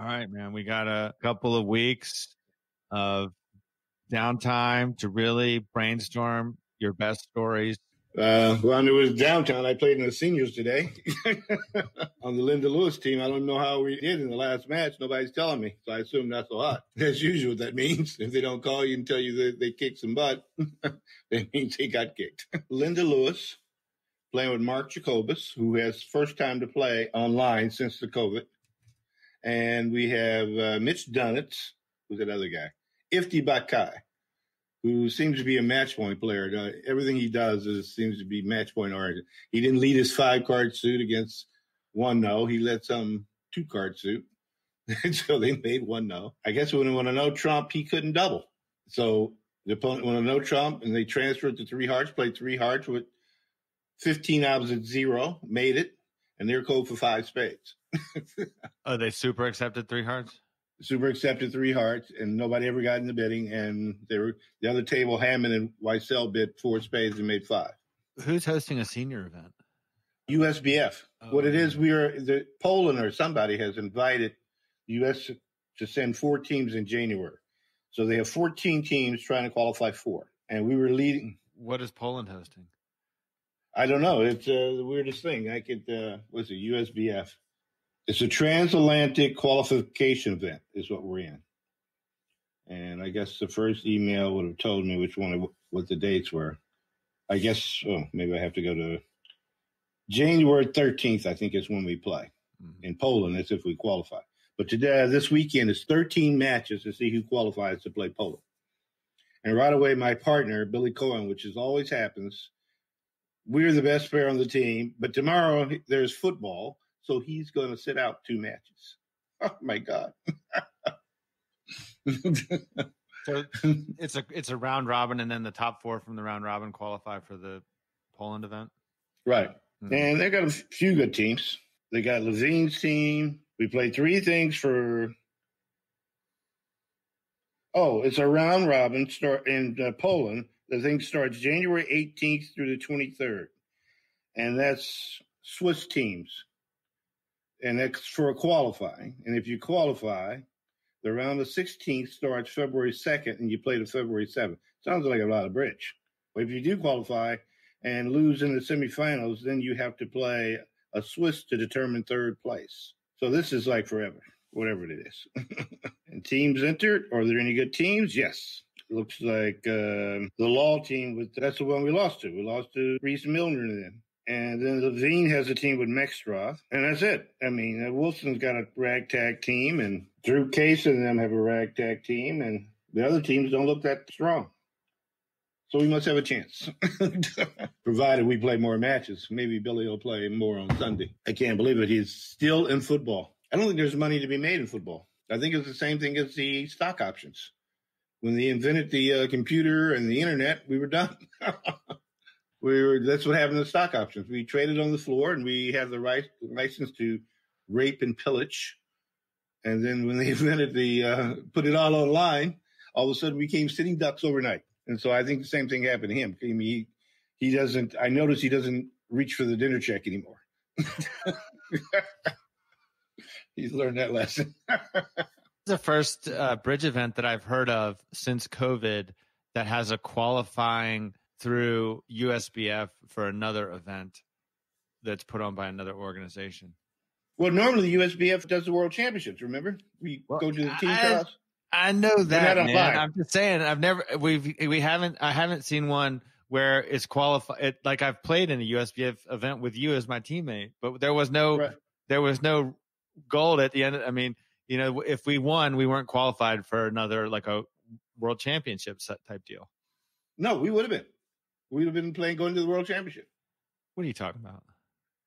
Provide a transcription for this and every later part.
All right, man. We got a couple of weeks of downtime to really brainstorm your best stories. When it was downtown, I played in the seniors today on the Linda Lewis team. I don't know how we did in the last match. Nobody's telling me. So I assume that's a lot. As usual, that means if they don't call you and tell you that they kicked some butt, that means they got kicked. Linda Lewis playing with Mark Jacobus, who has first time to play online since the COVID. And we have Mitch Dunnitz, who's that other guy, Ifti Bakai, who seems to be a match point player. Everything he does seems to be match point oriented. He didn't lead his 5-card suit against 1-0. He led some 2-card suit. So they made 1-0. I guess when they want to know Trump, he couldn't double. So the opponent wanted to know Trump, and they transferred to 3 hearts, played 3 hearts with 15 opposite 0, made it, and they're code for 5 spades. Oh, they super accepted 3 hearts? Super accepted 3 hearts, and nobody ever got in the bidding. And they were the other table, Hammond and Weichsel bid 4 spades and made 5. Who's hosting a senior event? USBF. Oh. What it is, Poland or somebody has invited U.S. to send 4 teams in January. So they have 14 teams trying to qualify 4. And we were leading. What is Poland hosting? I don't know. It's the weirdest thing. What's it, USBF? It's a transatlantic qualification event is what we're in. And I guess the first email would have told me what the dates were. I guess, maybe I have to go to January 13th, I think is when we play. Mm-hmm. In Poland, that's if we qualify. But today, this weekend, is 13 matches to see who qualifies to play Poland. And right away, my partner, Billy Cohen, which always happens, we're the best player on the team. But tomorrow, there's football. So he's going to sit out 2 matches. Oh my God! So it's a round robin, and then the top 4 from the round robin qualify for the Poland event. Right, and they got a few good teams. They got Levine's team. We played 3 things for. Oh, it's a round robin start in Poland. The thing starts January 18th through the 23rd, and that's Swiss teams. And that's for a qualifying. And if you qualify, the round of 16th starts February 2nd, and you play to February 7th. Sounds like a lot of bridge. But if you do qualify and lose in the semifinals, then you have to play a Swiss to determine 3rd place. So this is like forever, whatever it is. And teams entered. Are there any good teams? Yes. Looks like the Law team, that's the one we lost to. We lost to Reese Milner then. And then Levine has a team with Mexstroth, and that's it. I mean, Wilson's got a ragtag team, and Drew Case and them have a ragtag team, and the other teams don't look that strong. So we must have a chance, provided we play more matches. Maybe Billy will play more on Sunday. I can't believe it. He's still in football. I don't think there's money to be made in football. I think it's the same thing as the stock options. When they invented the computer and the internet, we were done. That's what happened to stock options. We traded on the floor, and we have the license to rape and pillage. And then when they invented put it all online, all of a sudden we became sitting ducks overnight. And so I think the same thing happened to him. I mean, he doesn't. I notice he doesn't reach for the dinner check anymore. He's learned that lesson. The first bridge event that I've heard of since COVID that has a qualifying through USBF for another event that's put on by another organization. Well, normally the USBF does the World Championships. Remember, we go to the team toss. I know that, man. I'm just saying, I haven't seen one where it's qualified. Like I've played in a USBF event with you as my teammate, but there was no gold at the end. I mean, if we won, we weren't qualified for another like a World Championship type deal. No, we would have been. We'd have been going to the World Championship. What are you talking about?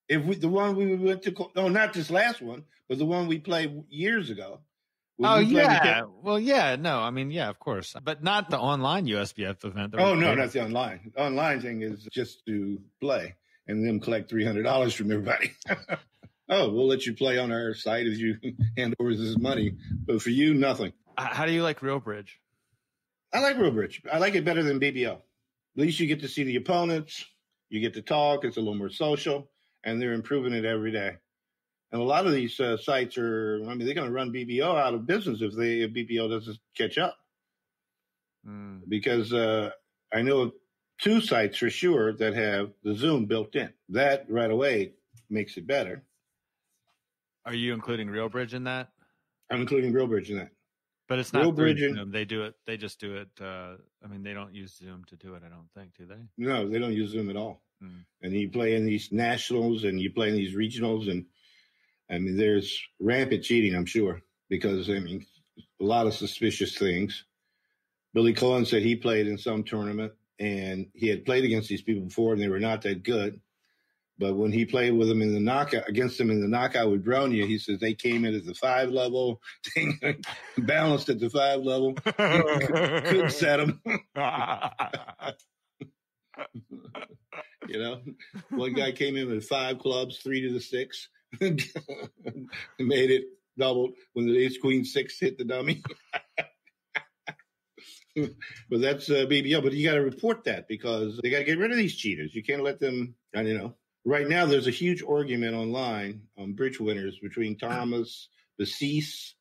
The one we went to, no, not this last one, but the one we played years ago. Oh, yeah. Well, yeah, no, I mean, yeah, of course. But not the online USBF event. Oh, no, not the online. The online thing is just to play and then collect $300 from everybody. Oh, we'll let you play on our site as you hand over this money. But for you, nothing. How do you like Real Bridge? I like Real Bridge. I like it better than BBO. At least you get to see the opponents. You get to talk. It's a little more social. And they're improving it every day. And a lot of these sites they're going to run BBO out of business if BBO doesn't catch up. Because I know 2 sites for sure that have the Zoom built in. That right away makes it better. Are you including RealBridge in that? I'm including RealBridge in that. But it's not through Zoom. They do it. They just do it. They don't use Zoom to do it, I don't think, do they? No, they don't use Zoom at all. And you play in these nationals and you play in these regionals. And, there's rampant cheating, I'm sure, because, a lot of suspicious things. Billy Cohen said he played in some tournament, and he had played against these people before, and they were not that good. But when he played with them in the knockout, against them in the knockout with Ronnie, he says they came in at the 5 level, balanced at the 5 level, could set them. One guy came in with 5 clubs, 3 to the 6, made it doubled when the ace queen 6 hit the dummy. But that's BBO. But you got to report that because they got to get rid of these cheaters. You can't let them. Right now, there's a huge argument online on bridge winners between Thomas Bassis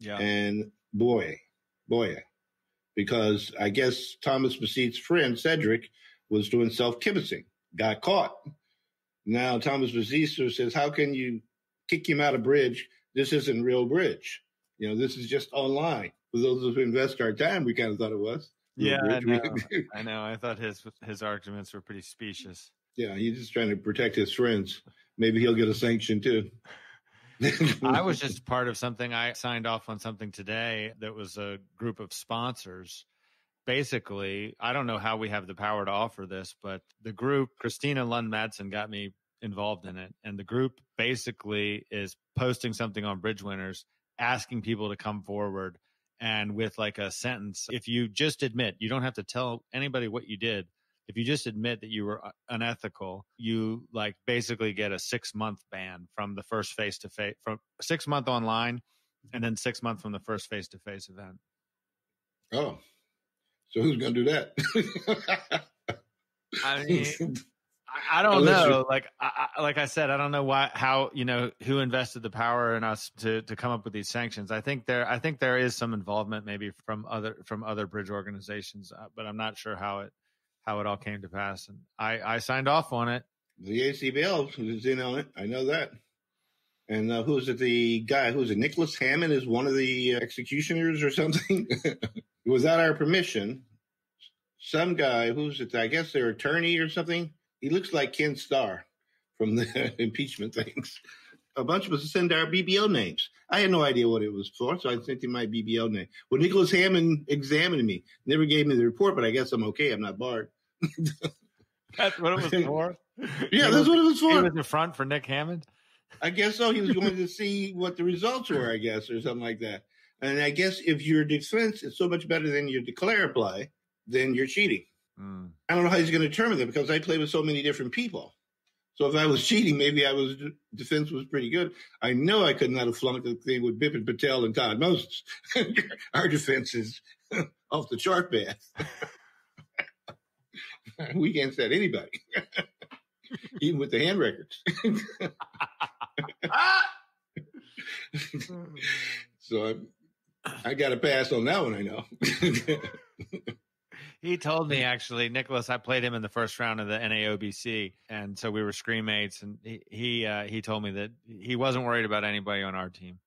and Boye, because I guess Thomas Bassis's friend Cedric was doing self-kibitzing, got caught. Now Thomas Bassis says, "How can you kick him out of bridge? This isn't real bridge. This is just online." For those of us who invest our time, we kind of thought it was. Yeah, I know. I thought his arguments were pretty specious. Yeah, he's just trying to protect his friends. Maybe he'll get a sanction too. I was just part of something. I signed off on something today that was a group of sponsors. Basically, I don't know how we have the power to offer this, but the group, Christina Lund Madsen, got me involved in it. And the group basically is posting something on Bridge Winners, asking people to come forward. And with like a sentence, if you just admit, you don't have to tell anybody what you did. If you just admit that you were unethical, you like basically get a 6-month ban from the first face-to-face, from 6 month online, and then 6 months from the first face-to-face event. Oh, so who's going to do that? I don't know. Like I said, I don't know how who invested the power in us to come up with these sanctions. I think there is some involvement maybe from other bridge organizations, but I'm not sure how it all came to pass. And I signed off on it. The ACBL was in on it. I know that. And who's it? The guy who's it? Nicholas Hammond is one of the executioners or something. Without our permission, some guy who's it? I guess their attorney or something. He looks like Ken Starr from the impeachment things. A bunch of us send our BBO names. I had no idea what it was for, so I sent him my BBO name. Well, Nicholas Hammond examined me. Never gave me the report, but I guess I'm okay. I'm not barred. That's what it was for? Yeah, that's what it was for. He was in front for Nick Hammond? I guess so. He was going to see what the results were, I guess, or something like that. And I guess if your defense is so much better than your declare play, then you're cheating. I don't know how he's going to determine that because I play with so many different people. So if I was cheating, maybe defense was pretty good. I know I could not have flunked the thing with Bipin Patel and Todd Moses. Our defense is off the chart bad. We can't set anybody, even with the hand records. So I got a pass on that one, I know. He told me, actually, Nicholas, I played him in the first round of the NAOBC, and so we were screen mates, and he told me that he wasn't worried about anybody on our team.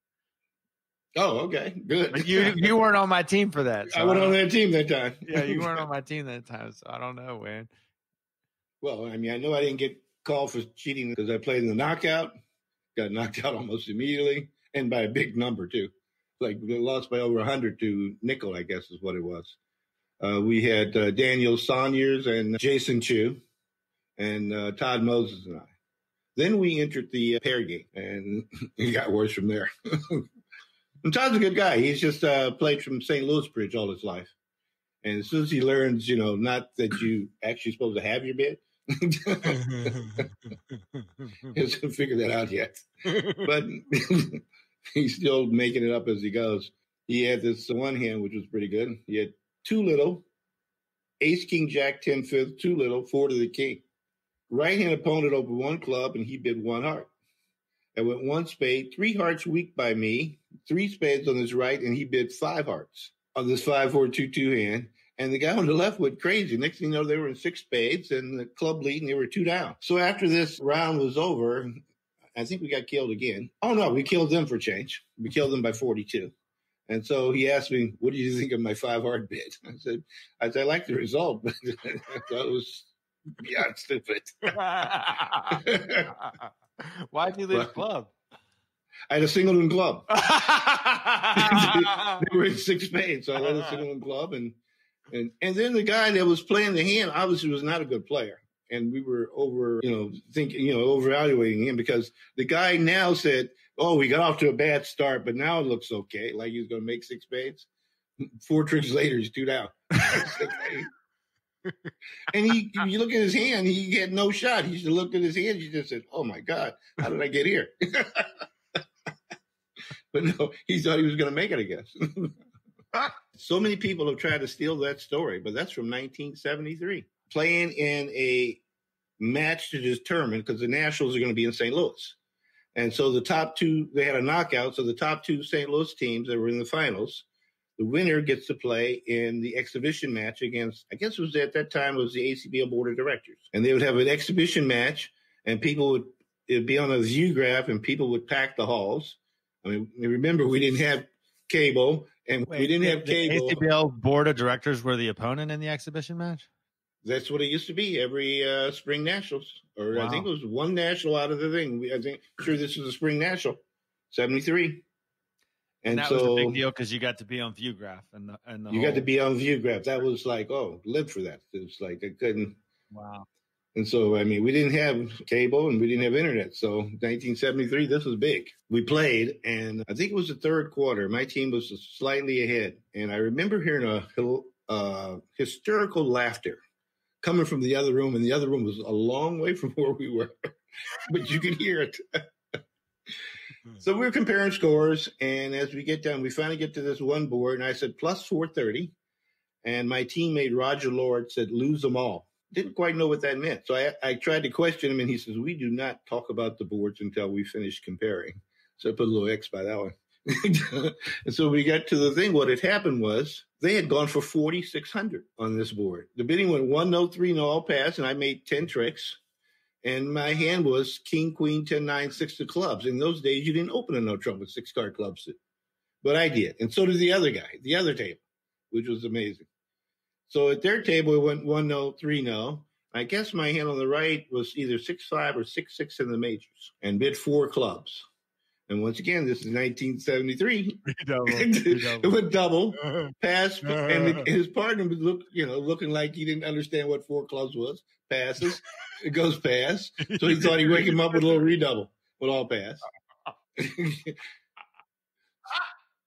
Oh, okay, good. But you weren't on my team for that. So I wasn't on that team that time. Yeah, you weren't on my team that time, so I don't know, man. Well, I know I didn't get called for cheating because I played in the knockout, got knocked out almost immediately, and by a big number, too. Like, we lost by over 100 to Nickel, I guess is what it was. We had Daniel Sauniers and Jason Chu and Todd Moses and I. Then we entered the pair game, and it got worse from there. And Todd's a good guy. He's just played from St. Louis Bridge all his life. And as soon as he learns, not that you actually supposed to have your bid, he hasn't figured that out yet. But he's still making it up as he goes. He had this one hand, which was pretty good. He had 2 little, ace, king, jack, 10, 5th, 2 little, 4 to the king. Right-hand opponent opened 1 club, and he bid 1 heart. I went 1 spade, 3 hearts weak by me, 3 spades on his right, and he bid 5 hearts on this 5-4-2-2 hand. And the guy on the left went crazy. Next thing you know, they were in 6 spades and the club lead, and they were 2 down. So after this round was over, I think we got killed again. Oh, no, we killed them for change. We killed them by 42. And so he asked me, what do you think of my 5-heart bid? I said, I like the result, but I thought it was beyond stupid. Why'd you leave club? I had a singleton club. They were in 6 spades, so I had a singleton club. And then the guy that was playing the hand obviously was not a good player. And we were overevaluating him because the guy now said, oh, we got off to a bad start, but now it looks okay. Like he was going to make 6 spades. 4 tricks later, he's 2 down. And you look at his hand, he had no shot. He just looked at his hand. He just said, oh, my God, how did I get here? But no, he thought he was going to make it, I guess. So many people have tried to steal that story, but that's from 1973. Playing in a match to determine, because the Nationals are going to be in St. Louis. And so the top 2, they had a knockout. So the top 2 St. Louis teams that were in the finals, the winner gets to play in the exhibition match against, I guess it was at that time, it was the ACBL Board of Directors. And they would have an exhibition match, and it'd be on a view graph, and people would pack the halls. I mean, remember, we didn't have cable, and we didn't have cable. The ACBL Board of Directors were the opponent in the exhibition match? That's what it used to be every spring nationals. Or wow. I think it was 1 national out of the thing. Sure, this was a spring national, 73. And that was a big deal because you got to be on ViewGraph. Got to be on ViewGraph. That was like, live for that. It was like I couldn't. Wow. And so, I mean, we didn't have cable and we didn't have internet. So 1973, this was big. We played, and I think it was the 3rd quarter. My team was slightly ahead. And I remember hearing a hysterical laughter coming from the other room, and the other room was a long way from where we were, but you could hear it. So we were comparing scores, and as we get down, we finally get to this one board, and I said plus 430, and my teammate Roger Lord said lose them all. Didn't quite know what that meant, so I tried to question him, and he says, we do not talk about the boards until we finish comparing. So I put a little X by that one. And so we got to the thing. What had happened was they had gone for 4,600 on this board. The bidding went 1-0, 3-0, all pass, and I made 10 tricks. And my hand was king, queen, 10, 9, 6 of clubs. In those days, you didn't open a no trump with 6-card clubs. But I did. And so did the other guy, the other table, which was amazing. So at their table, it went 1-0, 3-0. I guess my hand on the right was either 6-5 or 6-6 in the majors and bid 4 clubs. And once again, this is 1973. It went double, pass, and his partner was looking like he didn't understand what 4 clubs was. Passes, it goes pass. So he thought he'd wake him up with a little redouble, with all pass.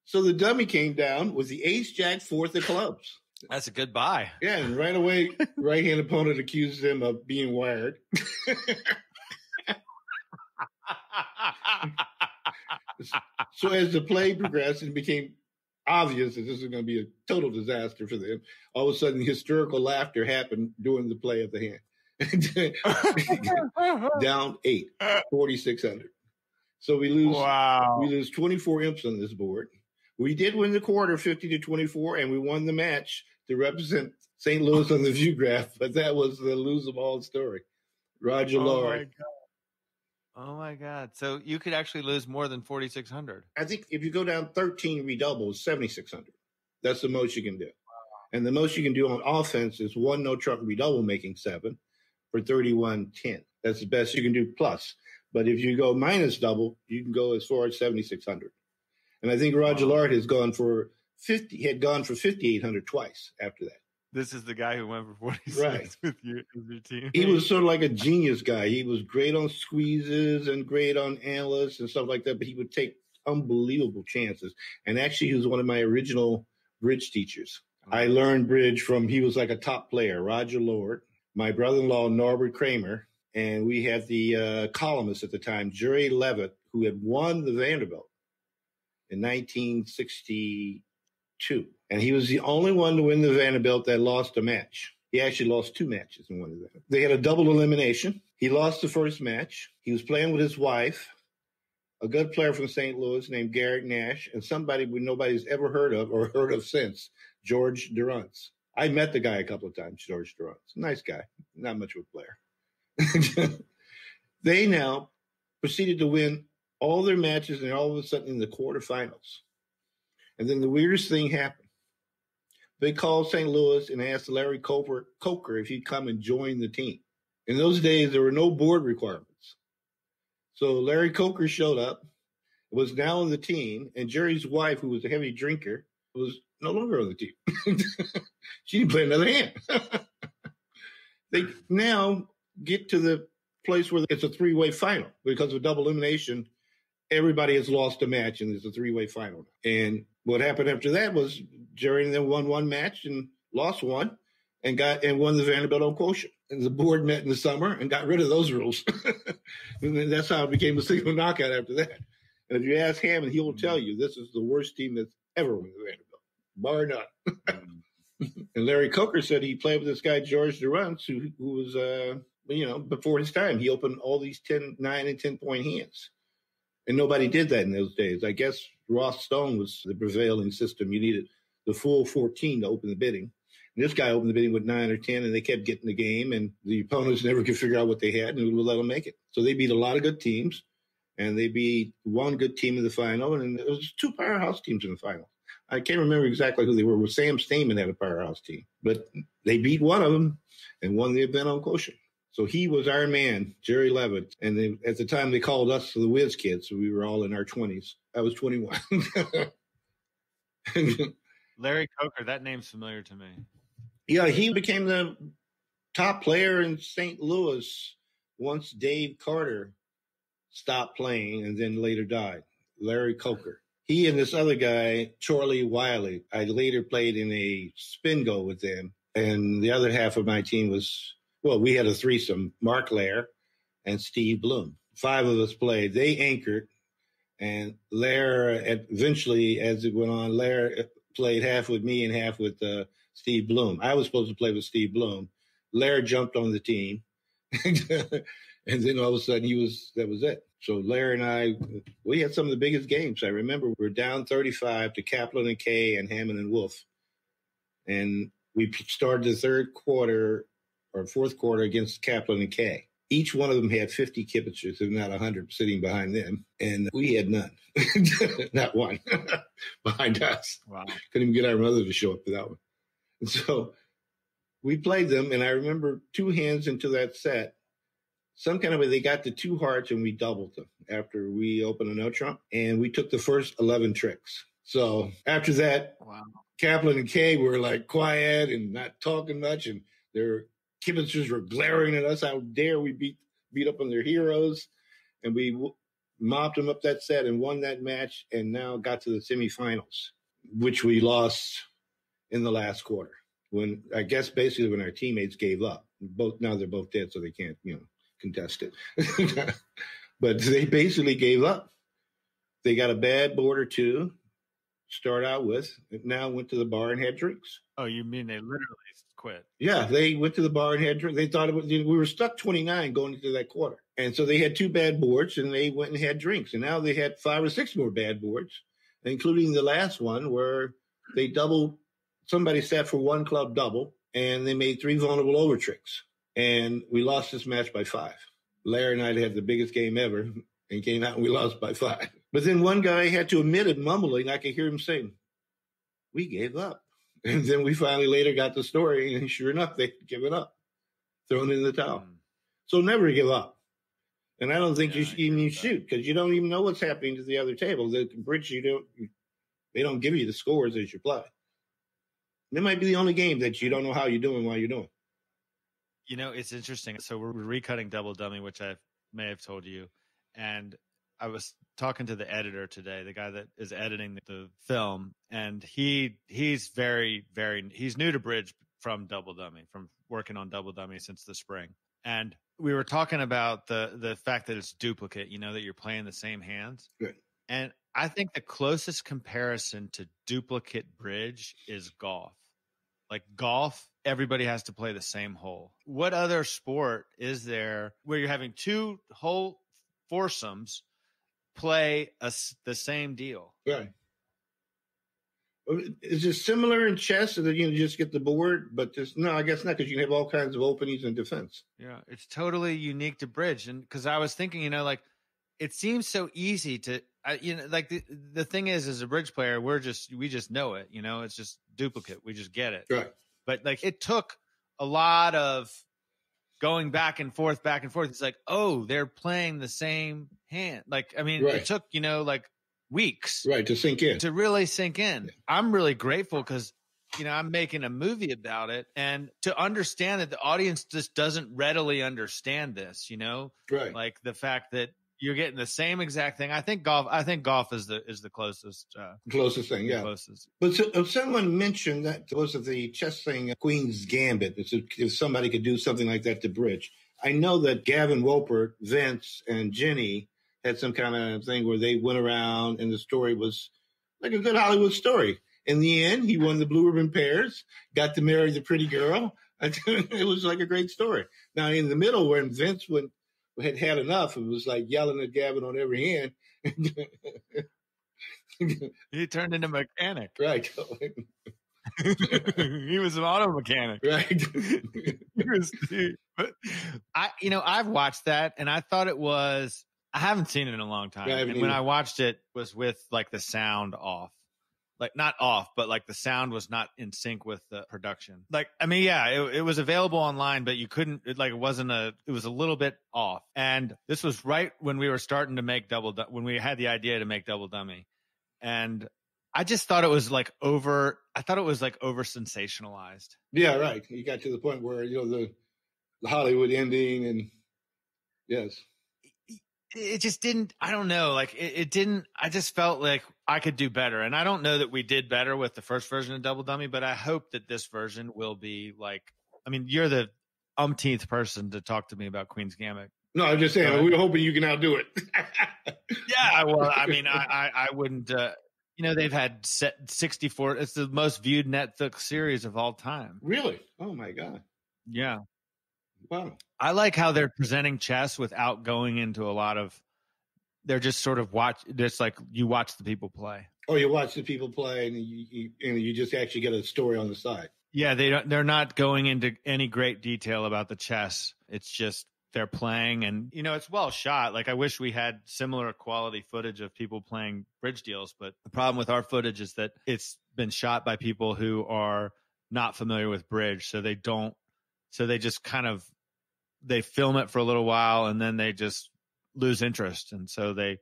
So the dummy came down with the ace, jack, 4th of clubs. That's a good buy. Yeah, and right away, right-hand opponent accuses him of being wired. So as the play progressed, it became obvious that this was going to be a total disaster for them. All of a sudden, hysterical laughter happened during the play of the hand. Down 8, 4,600. So we lose. Wow. We lose 24 imps on this board. We did win the quarter, 50-24, and we won the match to represent St. Louis on the view graph. But that was the lose them all story. Roger Lord. Oh my God! So you could actually lose more than 4,600. I think if you go down 13 redoubles, 7,600. That's the most you can do. Wow. And the most you can do on offense is 1 no truck redouble, making 7 for 31-10. That's the best you can do plus. But if you go minus double, you can go as far as 7,600. And I think Roger Lard has gone for 5,800 twice after that. This is the guy who went for 46 right. with your team. He was sort of like a genius guy. He was great on squeezes and great on analysts and stuff like that, but he would take unbelievable chances. And actually, he was one of my original bridge teachers. I learned bridge from, he was like a top player, Roger Lord, my brother-in-law, Norbert Kramer, and we had the columnist at the time, Jerry Levitt, who had won the Vanderbilt in 1962. And he was the only one to win the Vanderbilt that lost a match. He actually lost 2 matches and won the Vanderbilt. They had a double elimination. He lost the first match. He was playing with his wife, a good player from St. Louis named Garrett Nash, and somebody nobody's ever heard of or heard of since, George Durantz. I met the guy a couple of times, George Durantz. Nice guy, not much of a player. They now proceeded to win all their matches, and all of a sudden in the quarterfinals. And then the weirdest thing happened. They called St. Louis and asked Larry Coker if he'd come and join the team. In those days, there were no board requirements. So Larry Coker showed up, was now on the team, and Jerry's wife, who was a heavy drinker, was no longer on the team. She didn't play another hand. They now get to the place where it's a three-way final because of double elimination. Everybody has lost a match, and there's a three-way final. And what happened after that was Jerry and them won one match and lost one, and won the Vanderbilt on quotient. And the board met in the summer and got rid of those rules. And then that's how it became a single knockout after that. And if you ask Hammond, he will tell you this is the worst team that's ever won the Vanderbilt, bar none. And Larry Coker said he played with this guy, George Durantz, who was, before his time. He opened all these 9 and 10-point hands. And nobody did that in those days. I guess Ross Stone was the prevailing system. You needed the full 14 to open the bidding. And this guy opened the bidding with 9 or 10, and they kept getting the game, and the opponents never could figure out what they had and would let them make it. So they beat a lot of good teams, and they beat one good team in the final, and it was 2 powerhouse teams in the final. I can't remember exactly who they were. Sam Stamen had a powerhouse team, but they beat one of them and won the event on quotient. So he was our man, Jerry Levin. And at the time, they called us the Whiz Kids. So we were all in our 20s. I was 21. Larry Coker, that name's familiar to me. Yeah, he became the top player in St. Louis once Dave Carter stopped playing and then later died. Larry Coker. He and this other guy, Charlie Wiley, I later played in a spin go with them. And the other half of my team was... Well, we had a threesome, Mark Lair and Steve Bloom. 5 of us played. They anchored, and Lair, eventually, as it went on, Lair played half with me and half with Steve Bloom. I was supposed to play with Steve Bloom. Lair jumped on the team, and then all of a sudden that was it. So Lair and I, we had some of the biggest games. I remember we were down 35 to Kaplan and Kay and Hammond and Wolf, and we started the third quarter or fourth quarter against Kaplan and Kay. Each one of them had 50 kibitzers, if not 100, sitting behind them. And we had none. Not one behind us. Wow. Couldn't even get our mother to show up for that one. And so we played them, and I remember 2 hands into that set, some kind of way they got to 2 hearts, and we doubled them after we opened a no trump, and we took the first 11 tricks. So after that, wow. Kaplan and Kay were like quiet and not talking much, and their kibitzers were glaring at us. How dare we beat up on their heroes? And we mopped them up that set and won that match, and now got to the semifinals, which we lost in the last quarter. When I guess basically when our teammates gave up. Now they're both dead, so they can't contest it. But they basically gave up. They got a bad board or 2. Start out with, now went to the bar and had drinks. Oh, you mean they literally quit? Yeah, they went to the bar and had drinks. They thought we were stuck 29 going into that quarter. And so they had 2 bad boards, and they went and had drinks. And now they had 5 or 6 more bad boards, including the last one where they doubled. Somebody sat for 1 club double, and they made 3 vulnerable over tricks. And we lost this match by 5. Larry and I had the biggest game ever, and came out and we lost by 5. But then one guy had to admit it, mumbling. I could hear him saying, "We gave up." And then we finally later got the story, and sure enough, they'd given up, thrown in the towel. So never give up. And I don't think you even shoot, because you don't even know what's happening to the other table. The bridge, they don't give you the scores as you play. It might be the only game that you don't know how you're doing while you're doing. It's interesting. So we're recutting Double Dummy, which I may have told you. And I was talking to the editor today, the guy that is editing the film, and he's very, very, he's new to bridge from Double Dummy, from working on Double Dummy since the spring. And we were talking about the fact that it's duplicate, that you're playing the same hands. Good. And I think the closest comparison to duplicate bridge is golf. Like golf, everybody has to play the same hole. What other sport is there where you're having 2 whole foursomes play the same deal. Right. Is it similar in chess so that you just get the board? But no, I guess not, because you can have all kinds of openings and defense. Yeah, it's totally unique to bridge. And because I was thinking, like it seems so easy to, like the thing is, as a bridge player, we just know it. It's just duplicate. We just get it. Right. But like it took a lot of going back and forth. It's like, oh, they're playing the same hand. Like, I mean, It took, like weeks. Right. To sink in. To really sink in. Yeah. I'm really grateful because, I'm making a movie about it, and to understand that the audience just doesn't readily understand this, Right. Like the fact that you're getting the same exact thing. I think golf is the closest. Closest thing, yeah. Closest. But someone mentioned that was of the chess thing, Queen's Gambit. If somebody could do something like that to bridge. I know that Gavin Wolpert, Vince, and Jenny had some kind of thing where they went around, and the story was like a good Hollywood story. In the end, he won the Blue Ribbon Pairs, got to marry the pretty girl. It was like a great story. Now, in the middle, when Vince had enough, it was like yelling at Gavin on every hand. He turned into a mechanic. Right. He was an auto mechanic. Right. But I've watched that, and I thought it was, I haven't seen it in a long time. Yeah, and when I watched it was with like the sound off. Like not off, but like the sound was not in sync with the production. Like, I mean, yeah, it was available online, but you couldn't, it was a little bit off. And this was right when we were starting to make when we had the idea to make Double Dummy. And I just thought it was like over sensationalized. Yeah, right. You got to the point where, the Hollywood ending, and yes. It just didn't, I don't know. Like it didn't, I just felt like I could do better. And I don't know that we did better with the first version of Double Dummy, but I hope that this version will be like, I mean, you're the umpteenth person to talk to me about Queen's Gambit. No, I'm just saying, we're hoping you can outdo it. Yeah. Well, I mean, I wouldn't, they've had 64, it's the most viewed Netflix series of all time. Really? Oh my God. Yeah. Wow. I like how they're presenting chess without going into a lot of, they're just sort of just like you watch the people play. Oh, you watch the people play, and you just actually get a story on the side. Yeah, they're not going into any great detail about the chess. It's just they're playing, and it's well shot. Like I wish we had similar quality footage of people playing bridge deals, but the problem with our footage is that it's been shot by people who are not familiar with bridge, so they just kind of, they film it for a little while and then they just lose interest. And so they,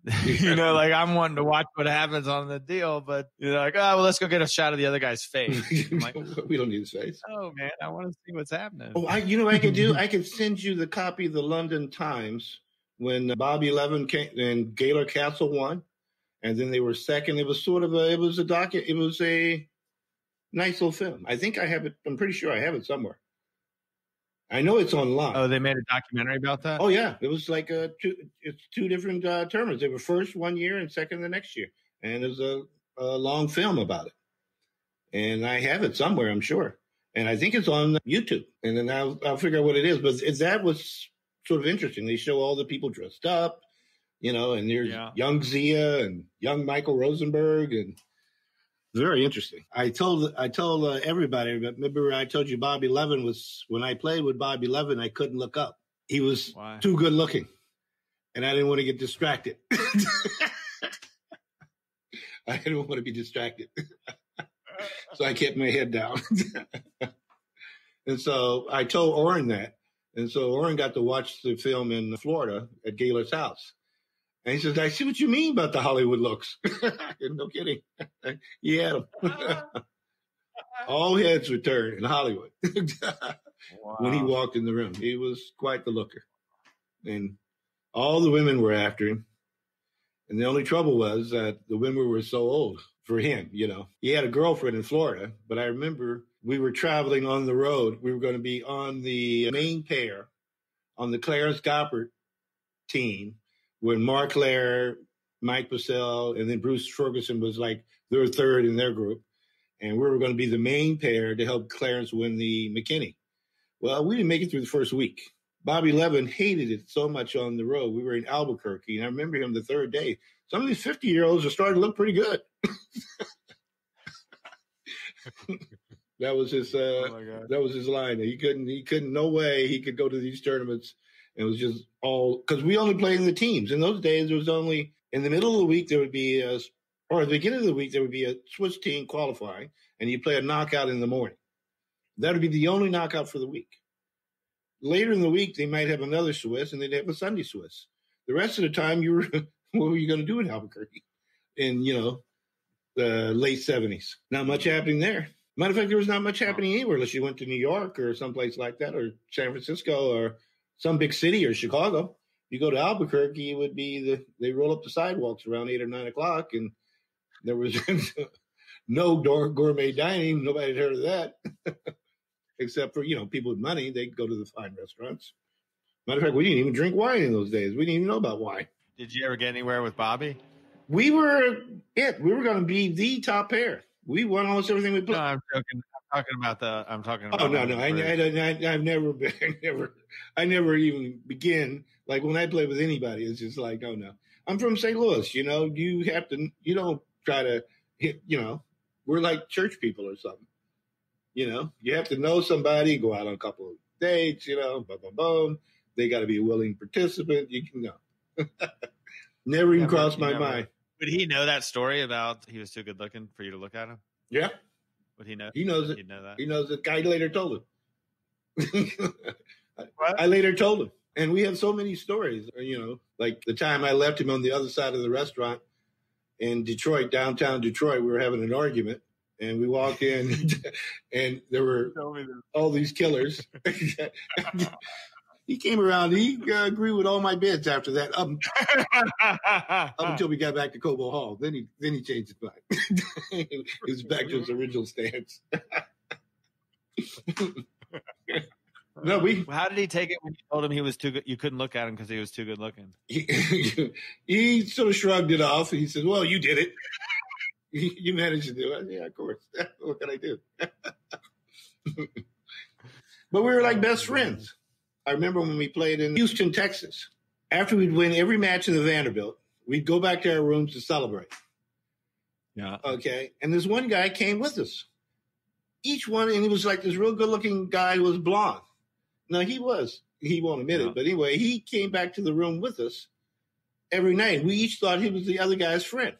like I'm wanting to watch what happens on the deal, but like, oh, well, let's go get a shot of the other guy's face. I'm like, we don't need his face. Oh man, I want to see what's happening. Oh, I could do? I could send you the copy of the London Times when Baby Levin came and Gaylor Castle won, and then they were second. It was a nice little film. I think I have it. I'm pretty sure I have it somewhere. I know it's online. Oh, they made a documentary about that? Oh, yeah. It was like two different tournaments. They were first one year and second the next year. And there's a long film about it. And I have it somewhere, I'm sure. And I think it's on YouTube. And then I'll figure out what it is. But that was sort of interesting. They show all the people dressed up, and there's young Zia and young Michael Rosenberg, and very interesting. I told everybody, but remember I told you Baby Levin when I played with Baby Levin, I couldn't look up. He was too good looking, and I didn't want to get distracted. I didn't want to be distracted. So I kept my head down. And so I told Oren that. And so Oren got to watch the film in Florida at Gaylor's house. And he says, I see what you mean about the Hollywood looks. No kidding. He had them. All heads were turned in Hollywood. When he walked in the room. He was quite the looker. And all the women were after him. And the only trouble was that the women were so old for him, He had a girlfriend in Florida, but I remember we were traveling on the road. We were going to be on the main pair on the Clarence Goppert team, when Mark Clare, Mike Purcell, and then Bruce Ferguson was like their third in their group. And we were going to be the main pair to help Clarence win the McKinney. Well, we didn't make it through the first week. Bobby Levin hated it so much on the road. We were in Albuquerque, and I remember him the third day. Some of these 50-year-olds are starting to look pretty good. That was his. That was his line. He couldn't. No way he could go to these tournaments. It was just all because we only played in the teams. In those days, it was only in the middle of the week there would be or at the beginning of the week there would be a Swiss team qualifying, and you play a knockout in the morning. That would be the only knockout for the week. Later in the week, they might have another Swiss, and they'd have a Sunday Swiss. The rest of the time, what were you going to do in Albuquerque in the late 70s? Not much happening there. Matter of fact, there was not much happening anywhere unless you went to New York or someplace like that, or San Francisco or some big city or Chicago. You go to Albuquerque, it would be they roll up the sidewalks around 8 or 9 o'clock, and there was no gourmet dining. Nobody had heard of that, except for people with money. They'd go to the fine restaurants. Matter of fact, we didn't even drink wine in those days. We didn't even know about wine. Did you ever get anywhere with Bobby? We were it. We were going to be the top pair. We won almost everything we played. No, I'm joking. I'm talking about. Oh no! I've never been. I never even begin. Like when I play with anybody, it's just like, oh no. I'm from St. Louis. You have to. You don't try to hit. We're like church people or something. You have to know somebody. Go out on a couple of dates. Boom, boom, boom. They got to be a willing participant. You can know. Never even crossed my mind. Would he know that story about he was too good looking for you to look at him? Yeah. Would he know? He knows it. He'd know that. He knows it. I later told him. What? I later told him. And we have so many stories, like the time I left him on the other side of the restaurant in Detroit, downtown Detroit. We were having an argument, and we walked in, and there were all these killers. He came around. He agreed with all my bids after that, up until we got back to Cobo Hall. Then he changed his mind. He was back to his original stance. No, How did he take it when you told him he was too good? You couldn't look at him because he was too good looking. He sort of shrugged it off. He said, "Well, you did it. You managed to do it." Yeah, of course. What can I do? But we were like best friends. I remember when we played in Houston, Texas. After we'd win every match in the Vanderbilt, we'd go back to our rooms to celebrate. Yeah. Okay. And this one guy came with us. Each one, and he was like this real good-looking guy who was blonde. Now, he won't admit it, but anyway, he came back to the room with us every night. We each thought he was the other guy's friend.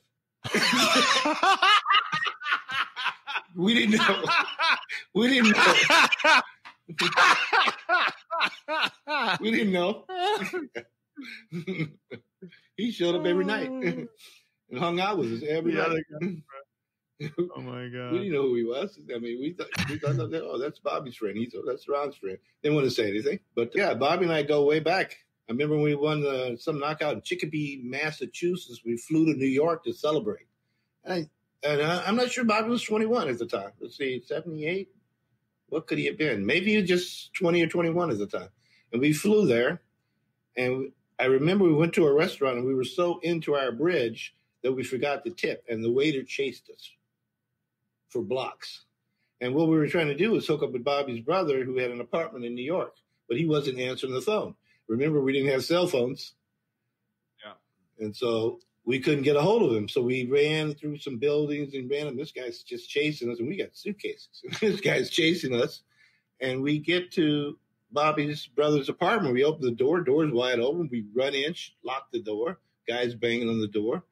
We didn't know. We didn't know. He showed up every night and hung out with us every night. Oh my God! We didn't know who he was. I mean, we thought, oh, that's Bobby's friend. That's Ron's friend. Didn't want to say anything, but yeah, Bobby and I go way back. I remember when we won some knockout in Chicopee, Massachusetts. We flew to New York to celebrate, and I'm not sure Bobby was 21 at the time. Let's see, 78. What could he have been? Maybe he was just 20 or 21 at the time. And we flew there, and I remember we went to a restaurant, and we were so into our bridge that we forgot the tip, and the waiter chased us for blocks. And what we were trying to do was hook up with Bobby's brother, who had an apartment in New York, but he wasn't answering the phone. Remember, we didn't have cell phones. Yeah. And so we couldn't get a hold of him. So we ran through some buildings and ran him. This guy's just chasing us, and we got suitcases. This guy's chasing us, and we get to Bobby's brother's apartment. We open the door. Door's wide open. We run in, lock the door. Guy's banging on the door.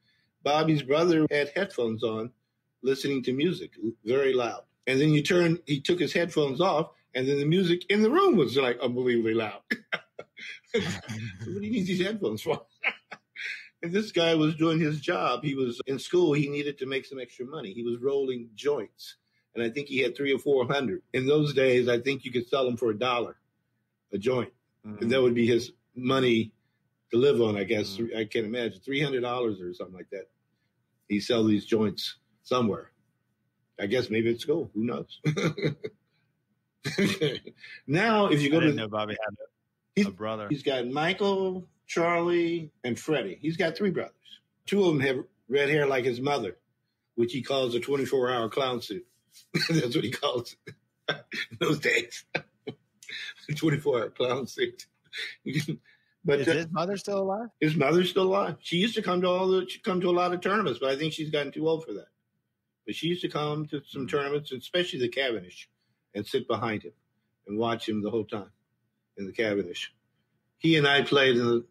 Bobby's brother had headphones on, listening to music, very loud. And then he took his headphones off, and then the music in the room was like unbelievably loud. What do you need these headphones for? And this guy was doing his job. He was in school. He needed to make some extra money. He was rolling joints. And I think he had 300 or 400. In those days, I think you could sell them for $1 a joint. Mm-hmm. And that would be his money to live on, I guess. Mm-hmm. I can't imagine. $300 or something like that. He sell these joints somewhere. I guess maybe at school. Who knows? Now, if you go I didn't know Bobby had a brother. He's got Michael, Charlie, and Freddie. He's got 3 brothers. 2 of them have red hair like his mother, which he calls a 24-hour clown suit. That's what he calls it in those days. 24-hour clown suit. But is his mother still alive? His mother's still alive. She used to come to a lot of tournaments, but I think she's gotten too old for that. But she used to come to some tournaments, especially the Cavendish, and sit behind him and watch him the whole time in the Cavendish. He and I played in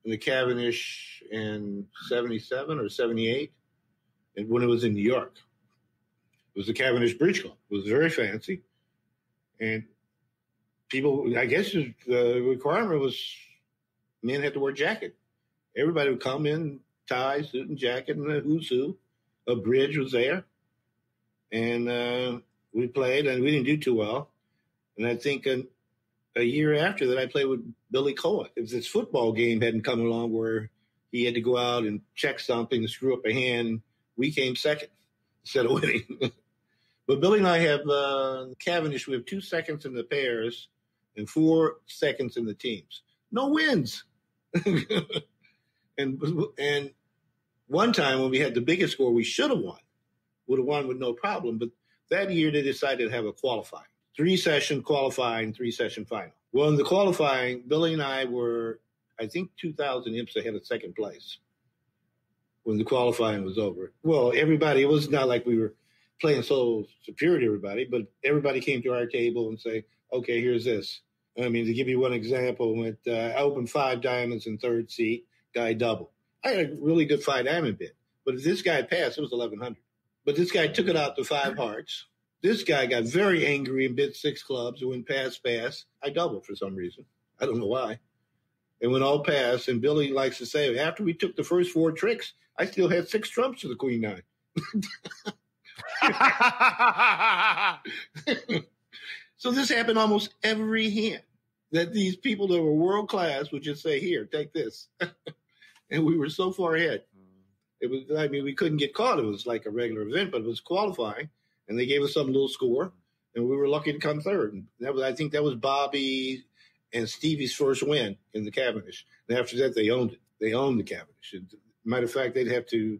the Cavendish in 77 or 78, and when it was in New York. It was the Cavendish Bridge Club. It was very fancy. And people, I guess the requirement was men had to wear a jacket. Everybody would come in, tie, suit and jacket, and a who's who. A bridge was there. And we played, and we didn't do too well. And I think a year after that, I played with Billy Coa. If this football game hadn't come along where he had to go out and check something and screw up a hand, we came second instead of winning. But Billy and I have Cavendish. We have 2 seconds in the pairs and 4 seconds in the teams. No wins. and one time when we had the biggest score, we should have won. Would have won with no problem. But that year they decided to have a qualifying. 3-session qualifying, 3-session final. Well, in the qualifying, Billy and I were, I think, 2,000 IMPS ahead of second place when the qualifying was over. Well, everybody, it was not like we were playing so superior to everybody, but everybody came to our table and say, okay, here's this. I mean, to give you one example, I opened 5 diamonds in third seat, guy double. I had a really good 5-diamond bid, but if this guy passed, it was 1,100. But this guy took it out to 5 hearts. This guy got very angry and bid 6 clubs and went pass. I doubled for some reason. I don't know why. And went all pass, and Billy likes to say, after we took the first 4 tricks, I still had 6 trumps to the queen 9. So this happened almost every hand, that these people that were world class would just say, here, take this. And we were so far ahead. It was, I mean, we couldn't get caught. It was like a regular event, but it was qualifying. And they gave us some little score, and we were lucky to come third. And that was, I think that was Bobby and Stevie's first win in the Cavendish. And after that, they owned it. They owned the Cavendish. Matter of fact, they'd have to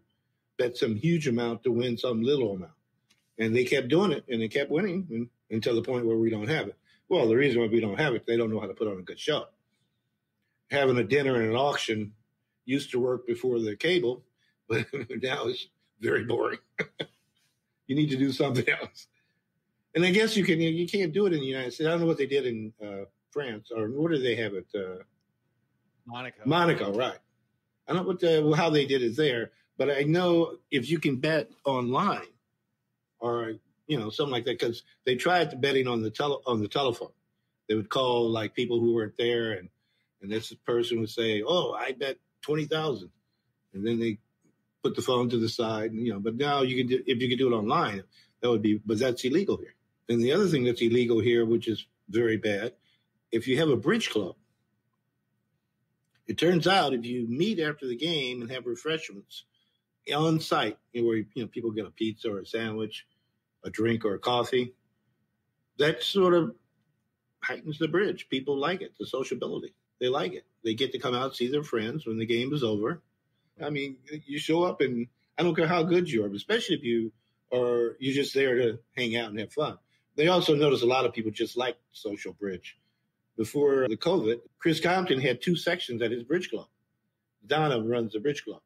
bet some huge amount to win some little amount. And they kept doing it, and they kept winning until the point where we don't have it. Well, the reason why we don't have it, they don't know how to put on a good show. Having a dinner and an auction used to work before the cable, but now it's very boring. You need to do something else. And I guess you can't do it in the United States. I don't know what they did in France, or what did they have it? Monaco, right. I don't know how they did it there, but I know if you can bet online or, something like that, because they tried the betting on the telephone. They would call like people who weren't there, and this person would say, oh, I bet 20,000. And then they put the phone to the side, but now you can do, if you could do it online, that would be, but that's illegal here. And the other thing that's illegal here, which is very bad, if you have a bridge club, it turns out if you meet after the game and have refreshments on site, where people get a pizza or a sandwich, a drink or a coffee, that sort of heightens the bridge. People like it, the sociability. They like it. They get to come out, see their friends when the game is over. I mean, you show up, and I don't care how good you are, but especially if you're just there to hang out and have fun. They also notice a lot of people just like social bridge. Before the COVID, Chris Compton had 2 sections at his bridge club. Donna runs the bridge club,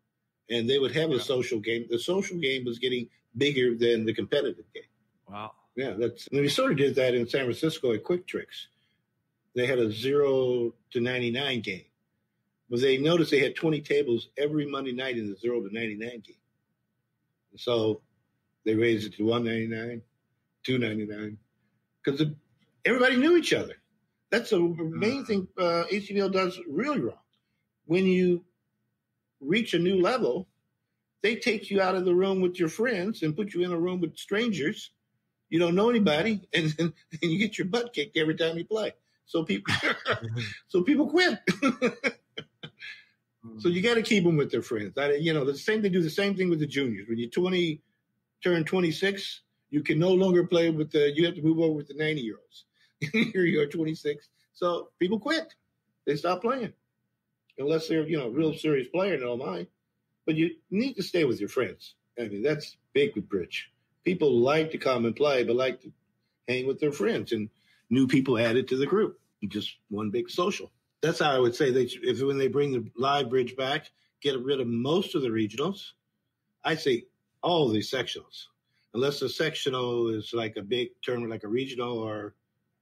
and they would have a social game. The social game was getting bigger than the competitive game. Wow. Yeah, and we sort of did that in San Francisco at Quick Tricks. They had a 0 to 99 game. But they noticed they had 20 tables every Monday night in the 0 to 99 game. And so they raised it to 199, 299, because everybody knew each other. That's the main thing HCBL does really wrong. When you reach a new level, they take you out of the room with your friends and put you in a room with strangers. You don't know anybody, and you get your butt kicked every time you play. So people quit. So you got to keep them with their friends. They do the same thing with the juniors. When you turn 26, you can no longer play with you have to move over with the 90-year-olds. Here you are, 26. So people quit. They stop playing. Unless they're, real serious player, no mind. But you need to stay with your friends. I mean, that's big with bridge. People like to come and play, but like to hang with their friends, and new people added to the group. Just one big social. That's how I would say when they bring the live bridge back, get rid of most of the regionals. I say all the sectionals, unless the sectional is like a big tournament, like a regional, or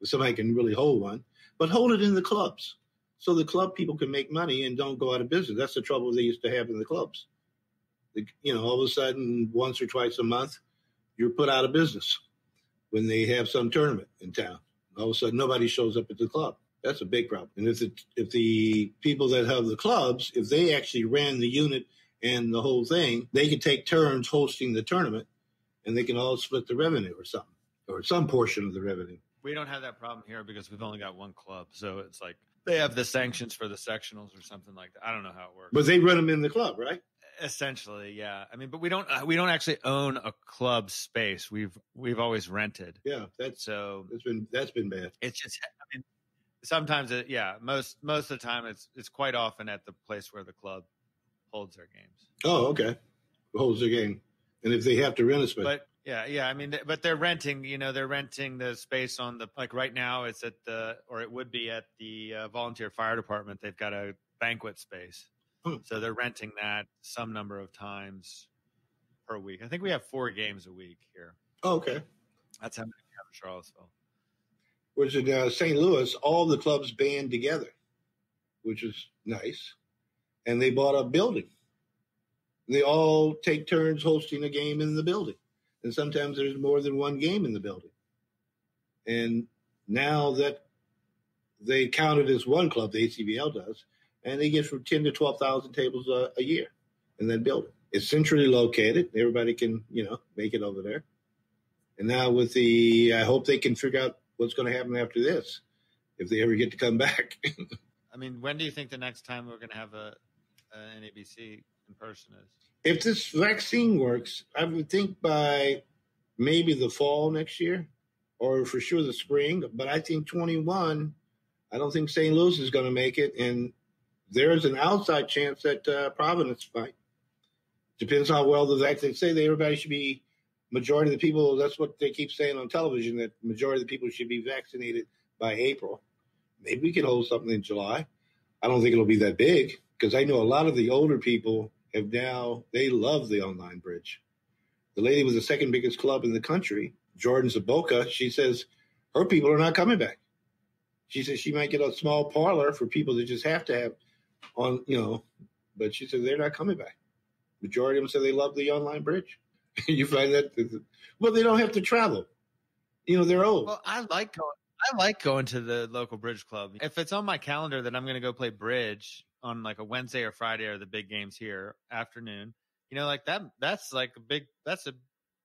somebody can really hold one. But hold it in the clubs, so the club people can make money and don't go out of business. That's the trouble they used to have in the clubs. All of a sudden, once or twice a month, you're put out of business when they have some tournament in town. All of a sudden, nobody shows up at the club. That's a big problem. And if the people that have the clubs, if they actually ran the unit and the whole thing, they could take turns hosting the tournament, and they can all split the revenue or something, or some portion of the revenue. We don't have that problem here because we've only got one club. So it's like they have the sanctions for the sectionals or something like that. I don't know how it works. But they run them in the club, right? Essentially, yeah. I mean, but we don't actually own a club space. We've always rented. Yeah, that's been bad. It's just, I mean, sometimes most of the time it's quite often at the place where the club holds their games. Oh, okay. Holds their game. And if they have to rent a space. But yeah. I mean, but they're renting the space on like right now it's it would be at the volunteer fire department. They've got a banquet space. So they're renting that some number of times per week. I think we have 4 games a week here. Oh, okay. That's how many we have in Charlottesville. Which in St. Louis, all the clubs band together, which is nice. And they bought a building. They all take turns hosting a game in the building. And sometimes there's more than one game in the building. And now that they count it as one club, the ACBL does, and they get from 10 to 12,000 tables a year in that building. It's centrally located. Everybody can, make it over there. And now I hope they can figure out what's going to happen after this, if they ever get to come back. I mean, when do you think the next time we're going to have an NABC in person is? If this vaccine works, I would think by maybe the fall next year, or for sure the spring. But I think 21, I don't think St. Louis is going to make it. And there's an outside chance that Providence might. Depends how well the vaccine. They say that everybody should be, majority of the people, that's what they keep saying on television, that majority of the people should be vaccinated by April. Maybe we could hold something in July. I don't think it'll be that big, because I know a lot of the older people they love the online bridge. The lady with the second biggest club in the country, Jordan Zaboka, she says her people are not coming back. She says she might get a small parlor for people that just have to have but she said they're not coming back. Majority of them say they love the online bridge. You find that, well, they don't have to travel. They're old. Well, I like going to the local bridge club. If it's on my calendar that I'm going to go play bridge on like a Wednesday or Friday or the big games here afternoon, like that's a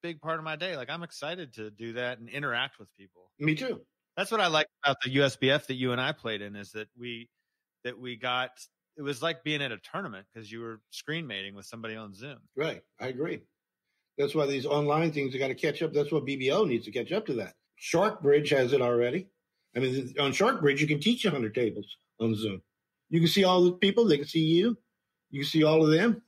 big part of my day. Like I'm excited to do that and interact with people. Me too. That's what I like about the USBF that you and I played in, is that we got, it was like being at a tournament because you were screen mating with somebody on Zoom. Right. I agree. That's why these online things have got to catch up. That's what BBO needs to catch up to that. Shark Bridge has it already. I mean, on Shark Bridge, you can teach 100 tables on Zoom. You can see all the people. They can see you. You can see all of them.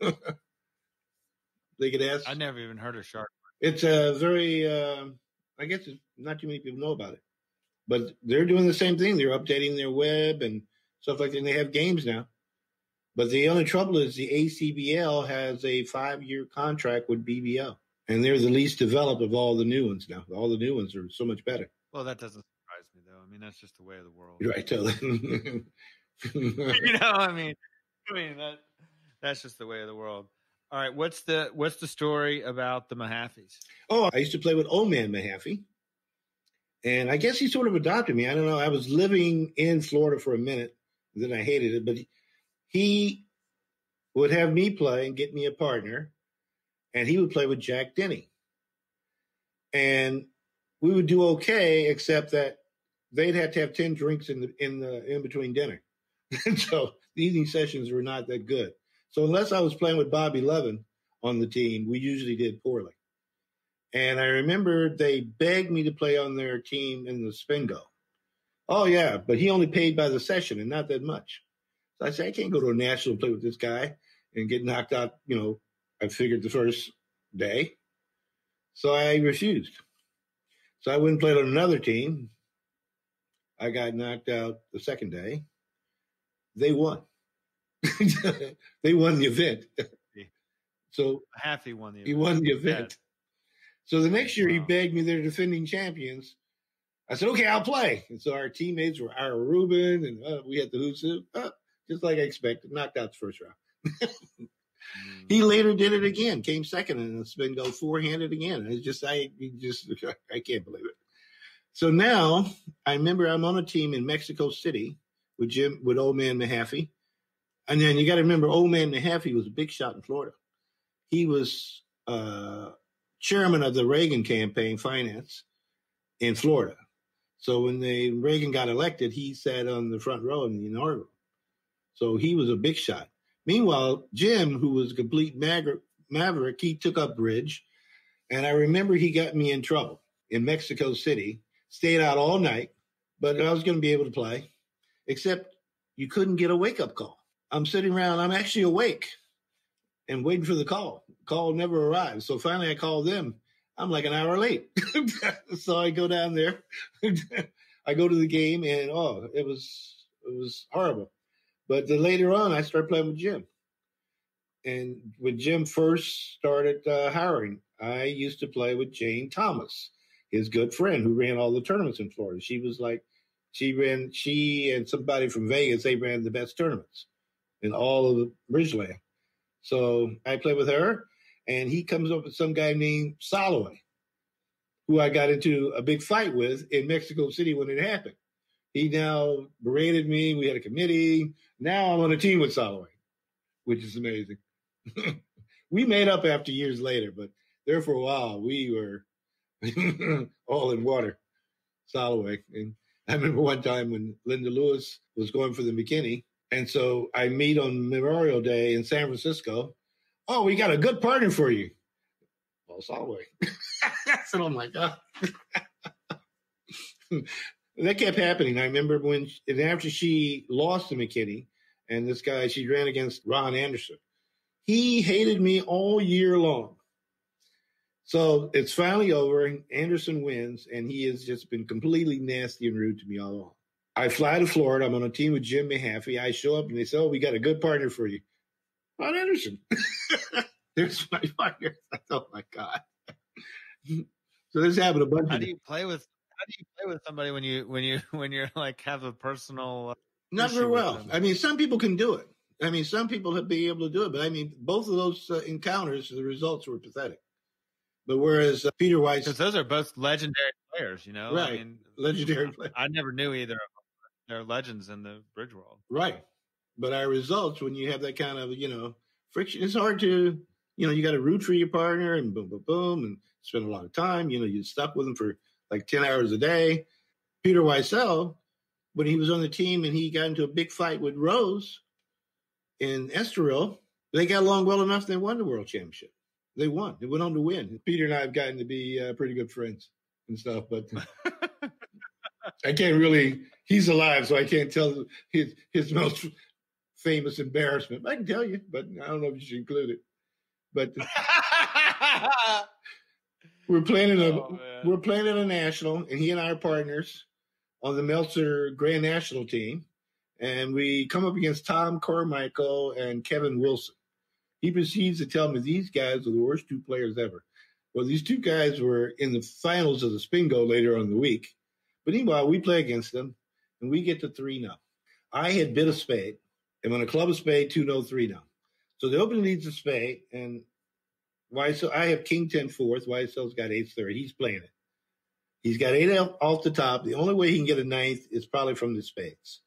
They could ask. I never even heard of Shark. It's a very, I guess not too many people know about it. But they're doing the same thing. They're updating their web and stuff like that. And they have games now. But the only trouble is the ACBL has a 5-year contract with BBO. And they're the least developed of all the new ones now. All the new ones are so much better. Well, that doesn't surprise me, though. I mean, that's just the way of the world. Right, totally. That's just the way of the world. All right, what's the story about the Mahaffreys? Oh, I used to play with old man Mahaffrey. And I guess he sort of adopted me. I don't know. I was living in Florida for a minute. And then I hated it. But he would have me play and get me a partner. And he would play with Jack Denny. And we would do okay, except that they'd have to have 10 drinks in between dinner. And so the evening sessions were not that good. So unless I was playing with Baby Levin on the team, we usually did poorly. And I remember they begged me to play on their team in the Spingo. Oh, yeah, but he only paid by the session and not that much. So I said, I can't go to a national and play with this guy and get knocked out, I figured the first day. So I refused. So I went and played on another team. I got knocked out the second day. They won. They won the event. So Mahaffrey won the event. He won the event. Yes. So the next year he begged me, they're defending champions. I said, okay, I'll play. And so our teammates were Ira Rubin, and we had the who's who, just like I expected, knocked out the first round. He later did it again, came second in the spin go four-handed again. It's just, I can't believe it. So now I remember I'm on a team in Mexico City with old man Mahaffrey. And then you got to remember, old man Mahaffrey was a big shot in Florida. He was chairman of the Reagan campaign finance in Florida. So when Reagan got elected, he sat on the front row in the inaugural. So he was a big shot. Meanwhile, Jim, who was a complete maverick, he took up bridge. And I remember he got me in trouble in Mexico City, stayed out all night, but I was going to be able to play, except you couldn't get a wake-up call. I'm sitting around, I'm actually awake and waiting for the call. Call never arrived. So finally I called them. I'm like an hour late. So I go down there. I go to the game, and it was horrible. But then later on, I started playing with Jim. And when Jim first started hiring, I used to play with Jane Thomas, his good friend who ran all the tournaments in Florida. She was like, she and somebody from Vegas, they ran the best tournaments in all of the Ridgeland. So I played with her, and he comes up with some guy named Soloway, who I got into a big fight with in Mexico City when it happened. He now berated me. We had a committee. Now I'm on a team with Soloway, which is amazing. We made up after years later, but there for a while, we were all in water, Soloway. And I remember one time when Linda Lewis was going for the McKinney, and so I meet on Memorial Day in San Francisco. Oh, we got a good partner for you. Well, Soloway. I said, oh, my God. That kept happening. I remember after she lost to McKinney, and this guy, she ran against Ron Anderson. He hated me all year long. So it's finally over, and Anderson wins, and he has just been completely nasty and rude to me all along. I fly to Florida. I'm on a team with Jim Mahaffrey. I show up, and they say, oh, we got a good partner for you. Ron Anderson. There's my partner. Oh, my God. So this happened a bunch of How do you play with somebody when you're like have a personal not very well? I mean, some people can do it. I mean, some people have been able to do it, but I mean, both of those encounters, the results were pathetic. But whereas Peter Weichsel, because those are both legendary players, you know, right? I mean, legendary players. I never knew either of them. They're legends in the bridge world, right? But our results, when you have that kind of friction, it's hard to you got to root for your partner and boom, boom, boom, and spend a lot of time. You're stuck with them for like 10 hours a day. Peter Weichsel, when he was on the team and he got into a big fight with Rose in Estoril, they got along well enough. They won the world championship. They won. They went on to win. Peter and I have gotten to be pretty good friends and stuff, but I can't really. He's alive, so I can't tell his most famous embarrassment. I can tell you, but I don't know if you should include it. But we're playing in a national, and he and I are partners on the Meltzer Grand National team, and we come up against Tom Carmichael and Kevin Wilson. He proceeds to tell me these guys are the worst two players ever. Well, these two guys were in the finals of the Spin Go later on in the week. But meanwhile, we play against them, and we get to 3-0. I had bid a spade. I'm on a club of spade, 2-0, 3-0. So the opening leads a spade, and Weichsel, I have king 10 fourth. Weissel's got ace third. He's playing it. He's got 8 off the top. The only way he can get a ninth is probably from the spades.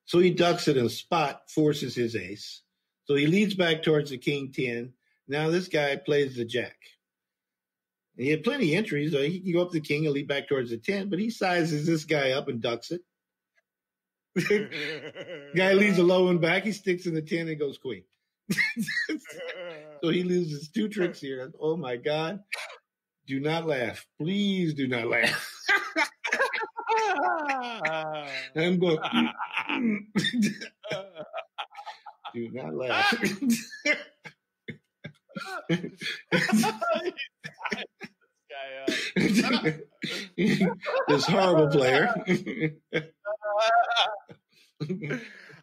So he ducks it, and a spot forces his ace. So he leads back towards the king 10. Now this guy plays the jack. And he had plenty of entries. So he can go up the king and lead back towards the 10, but he sizes this guy up and ducks it. Guy leaves a low one back. He sticks in the 10 and goes queen. So he loses 2 tricks here. Oh, my God. Do not laugh. Please do not laugh. I'm going, do not laugh. this horrible player.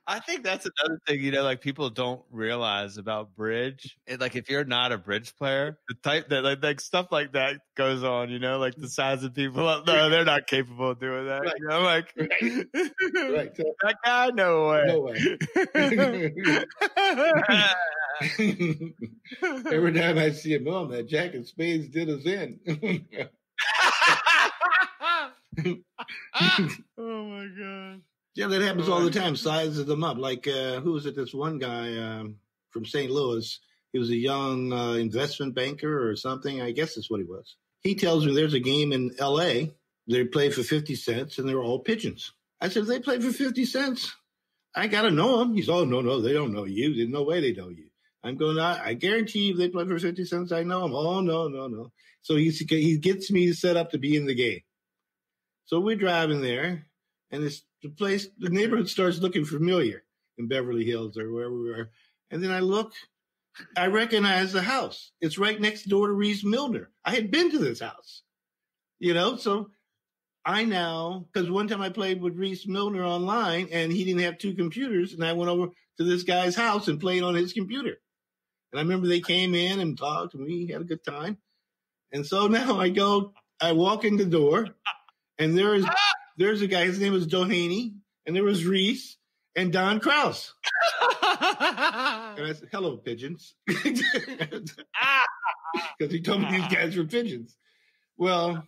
I think that's another thing, like people don't realize about bridge. Like if you're not a bridge player, the type that like stuff like that goes on, like the size of people. No, they're not capable of doing that. Right. Like right. So, that guy, no way. No way. Every time I see him, that Jack and Spades did us in. Oh my God. Yeah, that happens all the time. Sizes them up. Like, who was it? This one guy from St. Louis. He was a young investment banker or something. I guess that's what he was. He tells me there's a game in L.A. They play for 50 cents, and they're all pigeons. I said, if they play for 50 cents, I got to know them. He said, oh, no, they don't know you. There's no way they know you. I'm going, I guarantee you if they play for 50 cents, I know them. Oh, no. So he gets me set up to be in the game. So we're driving there, and the neighborhood starts looking familiar in Beverly Hills or wherever we are. And then I look, I recognize the house. It's right next door to Reese Milner. I had been to this house, so I now, because one time I played with Reese Milner online and he didn't have two computers, and I went over to this guy's house and played on his computer. And I remember they came in and talked and we had a good time. And so now I walk in the door and there's a guy, his name was Doheny, and there was Reese and Don Krause. And I said, hello, pigeons. Because he told me these guys were pigeons. Well,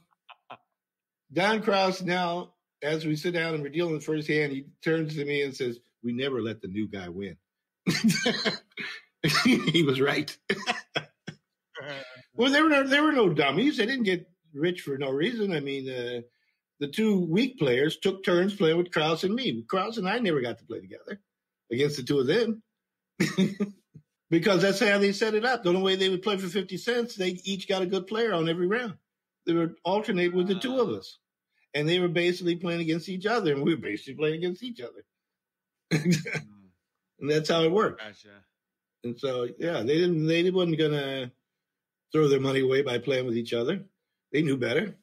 Don Krause now, as we sit down and we're dealing with first hand, he turns to me and says, we never let the new guy win. He was right. Well, there were no dummies. They didn't get rich for no reason. I mean, the two weak players took turns playing with Krause and me. Krause and I never got to play together against the two of them. Because that's how they set it up. The only way they would play for 50 cents, they each got a good player on every round. They would alternate with the two of us. And they were basically playing against each other, and we were basically playing against each other. And that's how it worked. Gotcha. And so, yeah, they wasn't going to throw their money away by playing with each other. They knew better.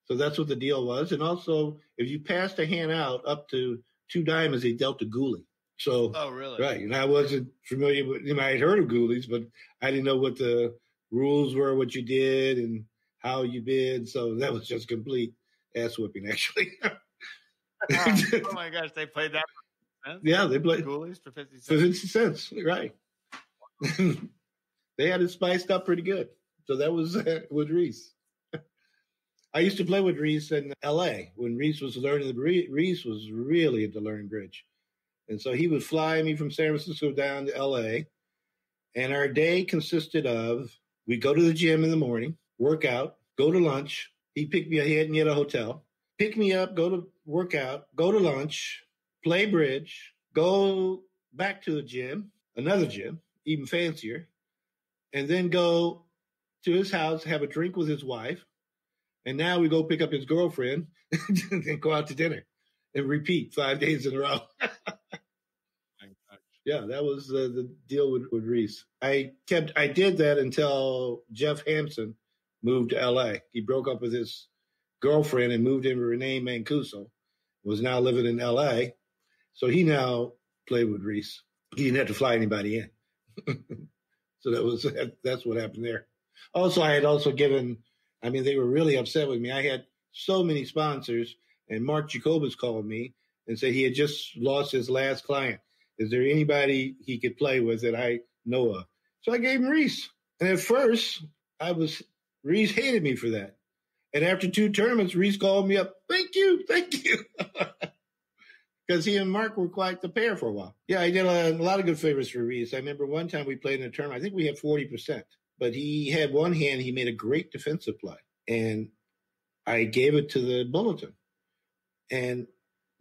So that's what the deal was. And also, if you passed a hand out up to 2 diamonds, they dealt a ghoulie. So, oh, really? Right. And I wasn't familiar with, I had heard of ghoulies, but I didn't know what the rules were, what you did and how you bid. So that was just complete ass whipping, actually. Oh my gosh, they played that for 50 cents? Yeah, they played ghoulies for 50 cents. For 50 cents, right. They had it spiced up pretty good. So that was with Reese. I used to play with Reese in L.A. when Reese was learning. Reese was really into learning bridge. And so he would fly me from San Francisco down to L.A. And our day consisted of, we'd go to the gym in the morning, work out, go to lunch. He'd pick me up. He hadn't yet a hotel. Pick me up, go to work out, go to lunch, play bridge, go back to the gym, another gym, even fancier, and then go to his house, have a drink with his wife. And now we go pick up his girlfriend and go out to dinner and repeat 5 days in a row. Yeah, that was the deal with Reese. I did that until Jeff Hampson moved to L.A. He broke up with his girlfriend and moved in with Renee Mancuso, was now living in L.A. So he now played with Reese. He didn't have to fly anybody in. So that's what happened there. Also, I had also given, they were really upset with me. I had so many sponsors, and Mark Jacobus called me and said he had just lost his last client. Is there anybody he could play with that I know of? So I gave him Reese. And at first, Reese hated me for that. And after 2 tournaments, Reese called me up. Thank you. Because he and Mark were quite the pair for a while. Yeah, I did a lot of good favors for Reese. I remember one time we played in a tournament. I think we had 40%. But he had one hand. He made a great defensive play. And I gave it to the bulletin. And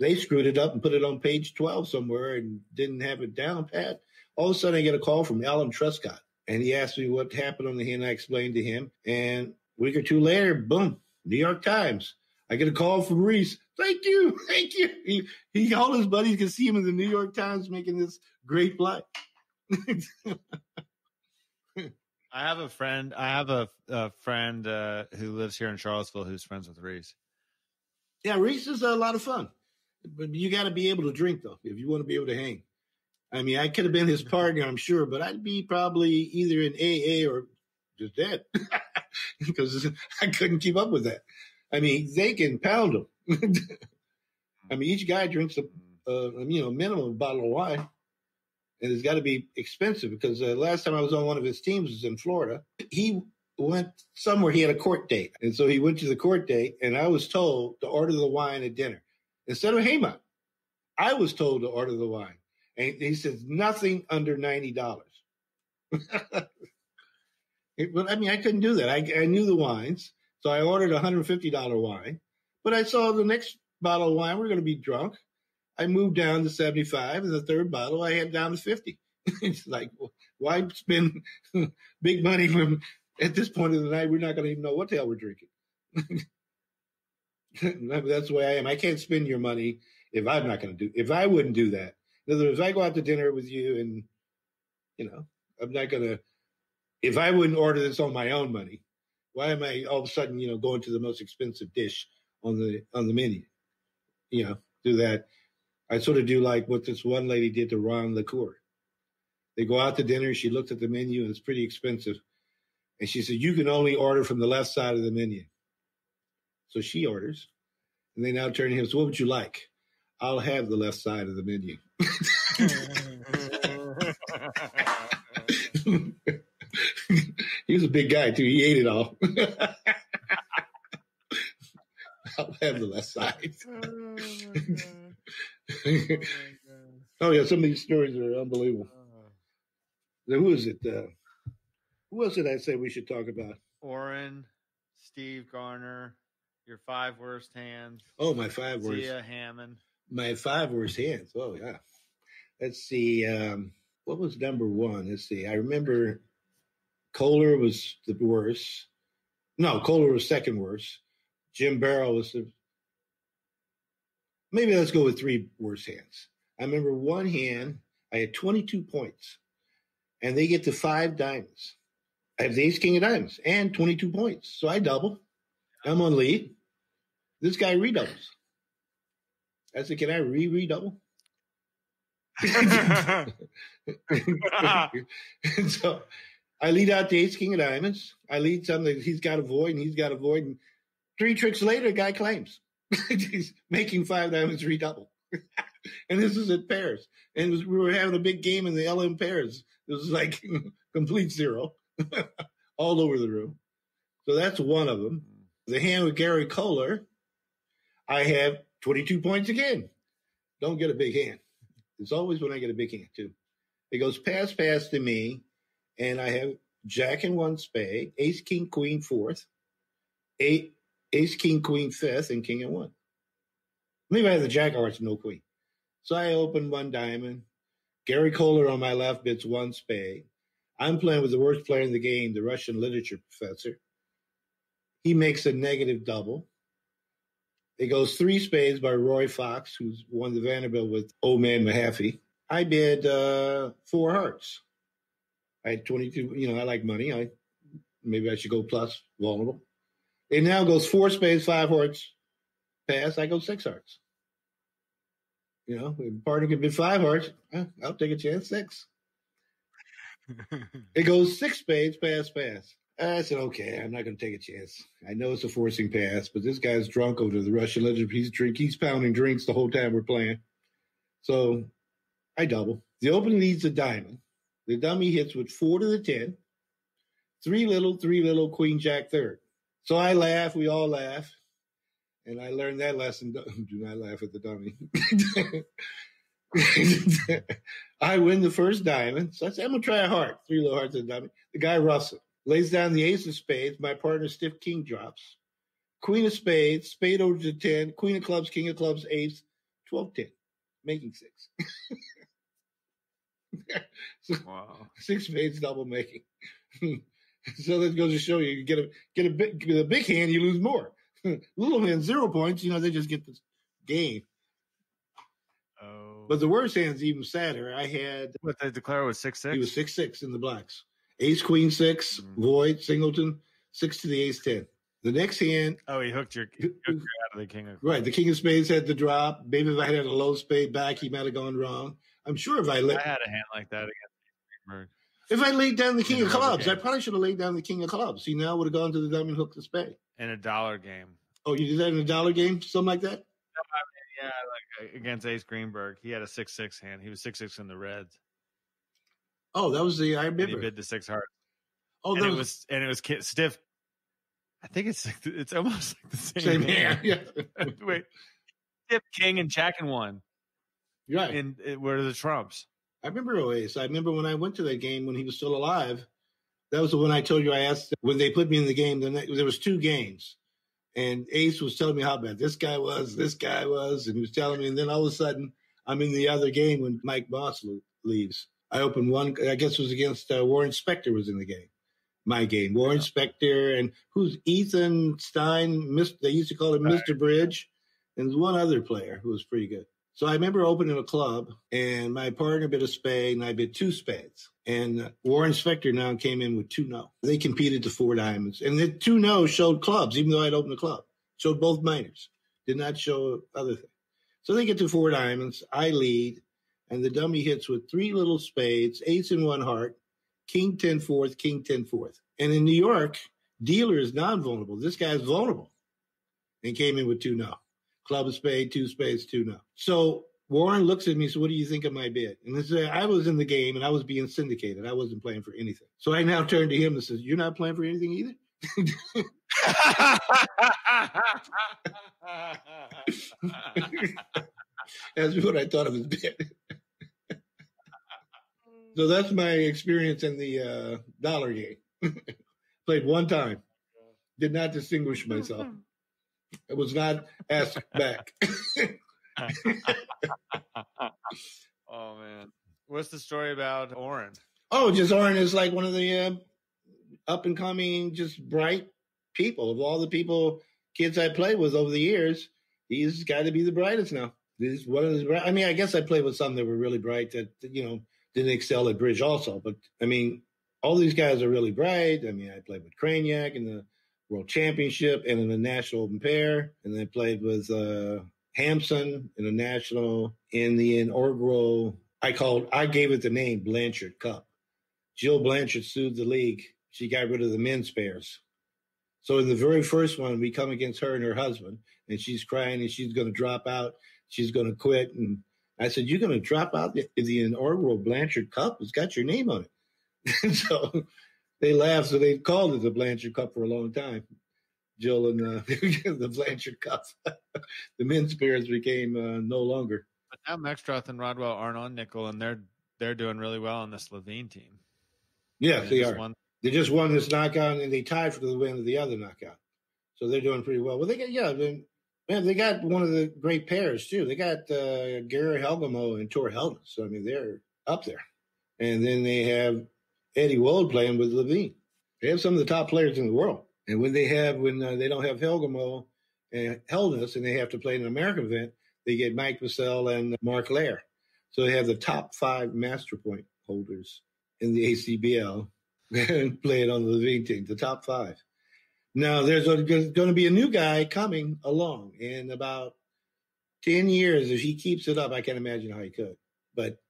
they screwed it up and put it on page 12 somewhere and didn't have it down pat. All of a sudden, I get a call from Alan Truscott. And he asked me what happened on the hand. I explained to him. And a week or 2 later, boom, New York Times. I get a call from Reese. Thank you. He all his buddies could see him in the New York Times making this great play. I have a friend. who lives here in Charlottesville who's friends with Reese. Yeah, Reese is a lot of fun. But you got to be able to drink, though, if you want to be able to hang. I mean, I could have been his partner, I'm sure, but I'd be probably either in AA or just dead because I couldn't keep up with that. I mean, they can pound them. I mean, each guy drinks a minimum of a bottle of wine, and it's got to be expensive because last time I was on one of his teams was in Florida. He went somewhere. He had a court date, and so he went to the court date, and I was told to order the wine at dinner instead of Hayman. I was told to order the wine. And he says nothing under $90. But I mean, I couldn't do that. I knew the wines, so I ordered a $150 wine. But I saw the next bottle of wine, we're going to be drunk. I moved down to 75, and the third bottle I had down to 50. It's like, well, why spend big money when at this point of the night we're not going to even know what the hell we're drinking? That's the way I am. I can't spend your money if I'm not going to do. If I wouldn't do that. In other words, I go out to dinner with you and, I'm not going to, if I wouldn't order this on my own money, why am I all of a sudden, going to the most expensive dish on the menu? Do that. I sort of do like what this one lady did to Ron Liqueur. They go out to dinner. She looked at the menu and it's pretty expensive. And she said, you can only order from the left side of the menu. So she orders. And they now turn to him and say, what would you like? I'll have the left side of the menu. He was a big guy, too. He ate it all. I'll have the left side. Oh, yeah, some of these stories are unbelievable. Now, who is it? Who was it I said we should talk about? Oren, Steve Garner, your 5 worst hands. Oh, my 5 worst. Zia Hammond. My 5 worst hands. Oh, yeah. Let's see. What was number 1? Let's see. I remember Kohler was the worst. No, Kohler was second worst. Jim Barrow was the. Maybe let's go with 3 worst hands. I remember one hand, I had 22 points, and they get to 5 diamonds. I have the ace, king of diamonds, and 22 points. So I double. I'm on lead. This guy redoubles. I said, can I redouble? And so I lead out the ace, king of diamonds. I lead something he's got a void, and he's got a void. And 3 tricks later, the guy claims. He's making 5 diamonds redouble. And this is at pairs. And we were having a big game in the LM pairs. It was like complete zero all over the room. So that's one of them. The hand with Gary Kohler, I have 22 points again. Don't get a big hand. It's always when I get a big hand, too. It goes pass to me, and I have jack and 1 spade, ace, king, queen, 4th, ace, king, queen, 5th, and king and 1. Maybe I have the jack of hearts, no queen. So I open 1 diamond. Gary Kohler on my left bits 1 spade. I'm playing with the worst player in the game, the Russian literature professor. He makes a negative double. It goes 3 spades by Roy Fox, who's won the Vanderbilt with old man Mahaffrey. I bid 4 hearts. I had 22. I like money. Maybe I should go plus vulnerable. It now goes 4 spades, 5 hearts. Pass. I go 6 hearts. If a partner can bid 5 hearts, I'll take a chance. 6. It goes 6 spades, pass. I said, okay, I'm not going to take a chance. I know it's a forcing pass, but this guy's drunk over the Russian literature. He's pounding drinks the whole time we're playing. So I double. The open leads a diamond. The dummy hits with 4 to the 10. 3 little, queen, jack, third. So I laugh. We all laugh. And I learned that lesson. Do not laugh at the dummy. I win the first diamond. So I said, I'm going to try a heart. 3 little hearts and a dummy. The guy roughs it. Lays down the ace of spades. My partner stiff king drops. Queen of spades. Spade over to 10. Queen of clubs. King of clubs. Ace. 12-10. Making 6. So, wow. 6 spades double making. So that goes to show you get a big hand, you lose more. Little hand, 0 points. They just get this game. Oh. But the worst hand's even sadder. I had what they declare was 6-6. He was 6-6 in the blacks. Ace, queen, 6, void, singleton, 6 to the ace, 10. The next hand. Oh, he hooked you out of the king of clubs. Right. The king of spades had the drop. Maybe if I had a low spade back, he might have gone wrong. I'm sure if I had a hand like that against Greenberg. If I laid down the king of clubs, I probably should have laid down the king of clubs. He now would have gone to the dummy and hooked the spade. In a dollar game. Oh, you did that in a dollar game? Something like that? Yeah, like against Ace Greenberg. He had a 6-6 hand. He was 6-6 in the reds. Oh, that was I remember. And he bid the 6 hearts. Oh, and it was stiff. I think it's almost like the same hand. Yeah. Wait, stiff king and jack and 1. Right. And where are the trumps? I remember Ace. I remember when I went to that game when he was still alive. That was the one I told you I asked when they put me in the game. There was 2 games. And Ace was telling me how bad this guy was, and he was telling me. And then all of a sudden, I'm in the other game when Mike Boss leaves. I opened one, I guess it was against Warren Spector was in the game. My game. Warren Spector and who's Ethan Stein, they used to call him Mr. Bridge. And there's one other player who was pretty good. So I remember opening a club, and my partner bid a spade, and I bid 2 spades. And Warren Spector now came in with 2 no. They competed to 4 diamonds. And the 2 no showed clubs, even though I'd opened a club. Showed both minors. Did not show other things. So they get to 4 diamonds. I lead, and the dummy hits with 3 little spades, ace and 1 heart, king 10 fourth, king 10 fourth. And in New York, dealer is non-vulnerable. This guy's vulnerable. And came in with 2 no. Club of spade, 2 spades, 2 no. So Warren looks at me and says, what do you think of my bid? And I was in the game and I was being syndicated. I wasn't playing for anything. So I now turn to him and says, you're not playing for anything either? That's what I thought of his bid. So that's my experience in the dollar game. Played 1 time. Did not distinguish myself. I was not asked back. Oh, man. What's the story about Oren? Oh, just Oren is like one of the up-and-coming, just bright people. Of all the kids I played with over the years, he's got to be the brightest now. He's one of the bright. I mean, I guess I played with some that were really bright that, didn't excel at bridge also. But, I mean, all these guys are really bright. I mean, I played with Kraniak in the World Championship and in the National Open Pair. And then I played with Hampson in the National, in the inaugural, I gave it the name Blanchard Cup. Jill Blanchard sued the league. She got rid of the men's pairs. So in the very first one, we come against her and her husband, and she's crying and she's going to drop out. She's going to quit. And I said, you're going to drop out the inaugural Blanchard Cup? It's got your name on it. And so they laughed. So they called it the Blanchard Cup for a long time. Jill and the Blanchard Cup. The men's pairs became no longer. But now Mextroth and Rodwell aren't on nickel, and they're doing really well on this Levine team. Yes, they are. They just won this knockout, and they tied for the win of the other knockout. So they're doing pretty well. Well, they got one of the great pairs too. They got Gary Helgamo and Tor Helden. So I mean, they're up there. And then they have Eddie Wold playing with Levine. They have some of the top players in the world. And when they don't have Helgamo and Heldes, and they have to play in an American event, they get Mike Vassell and Mark Lair. So they have the top 5 Master Point holders in the ACBL and playing on the Levine team, the top 5. Now, there's going to be a new guy coming along in about 10 years. If he keeps it up, I can't imagine how he could. But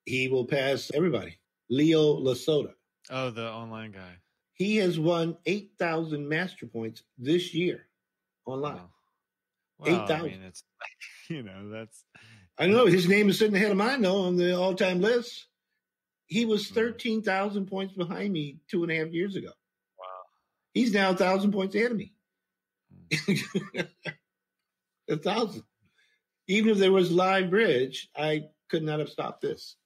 he will pass everybody. Leo Lasota. Oh, the online guy. He has won 8,000 Master Points this year online. Wow. Well, 8,000. I mean, it's, that's... I know. His name is sitting ahead of mine, though, on the all-time list. He was 13,000 points behind me 2.5 years ago. Wow. He's now 1,000 points ahead of me. 1,000. Even if there was live bridge, I could not have stopped this.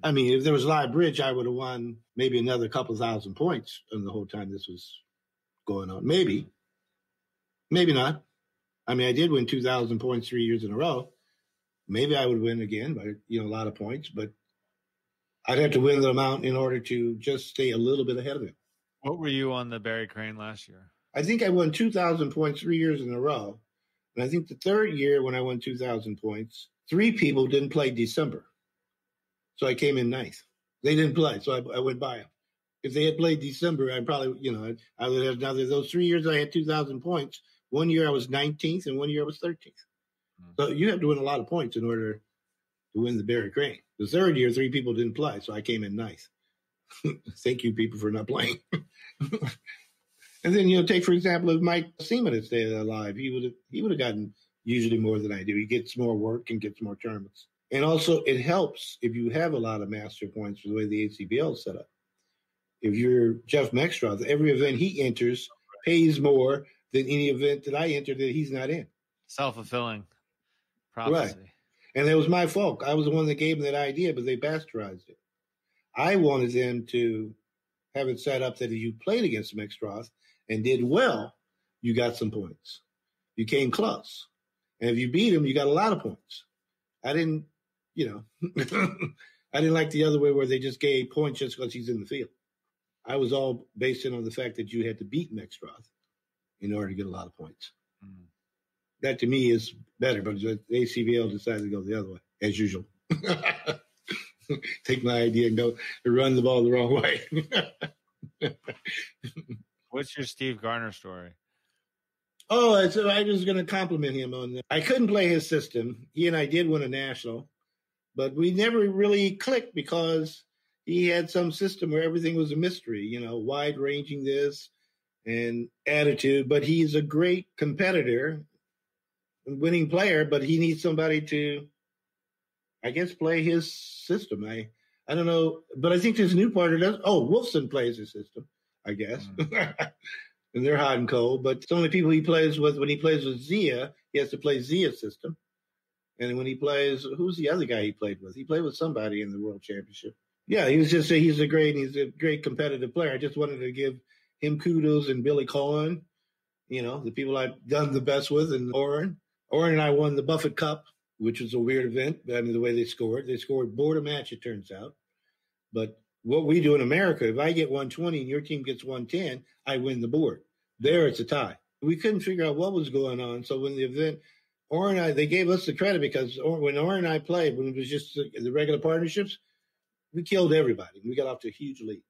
I mean, if there was live bridge, I would have won maybe another couple thousand points in the whole time this was going on. Maybe. Maybe not. I mean, I did win 2,000 points 3 years in a row. Maybe I would win again by, a lot of points, but I'd have to win the amount in order to just stay a little bit ahead of him. What were you on the Barry Crane last year? I think I won 2,000 points 3 years in a row. And I think the third year when I won 2,000 points, 3 people didn't play December. So I came in ninth. They didn't play, so I went by them. if they had played December, I probably, you know, I would have. Now, those 3 years I had 2,000 points. 1 year I was 19th, and 1 year I was 13th. So you have to win a lot of points in order to win the Barry Crane. The third year, 3 people didn't play, so I came in ninth. Thank you, people, for not playing. And then, you know, take, for example, if Mike Seaman had stayed alive, he would have gotten usually more than I do. He gets more work and gets more tournaments. And also, it helps if you have a lot of master points for the way the ACBL is set up. If you're Jeff Mextroth, every event he enters pays more than any event that I enter that he's not in. Self-fulfilling prophecy. Right. And it was my fault. I was the one that gave them that idea, but they bastardized it. I wanted them to have it set up that if you played against Mextroth and did well, you got some points. You came close. And if you beat him, you got a lot of points. I didn't, you know, I didn't like the other way where they just gave points just because he's in the field. I was all based on the fact that you had to beat Mextroth in order to get a lot of points. Mm. That to me is better, but the ACBL decided to go the other way, as usual. Take my idea and go and run the ball the wrong way. What's your Steve Garner story? Oh, I was going to compliment him on that. I couldn't play his system. He and I did win a national, but we never really clicked because he had some system where everything was a mystery, you know, wide-ranging this and attitude. But he's a great competitor, winning player, but he needs somebody to, I guess, play his system. I don't know, but I think there's a new partner does. Oh, Wolfson plays his system, I guess. And they're hot and cold, but some of the people he plays with, when he plays with Zia, he has to play Zia's system. And when he plays, who's the other guy he played with? He played with somebody in the World Championship. Yeah, he's a great competitive player. I just wanted to give him kudos and Billy Cohen, you know, the people I've done the best with, and Oren. Oren and I won the Buffett Cup, which was a weird event. I mean, the way they scored board a match, it turns out. But what we do in America, if I get 120 and your team gets 110, I win the board. There, it's a tie. We couldn't figure out what was going on. So when the event, Oren and I, they gave us the credit because when Oren and I played, when it was just the regular partnerships, we killed everybody. We got off to a huge lead.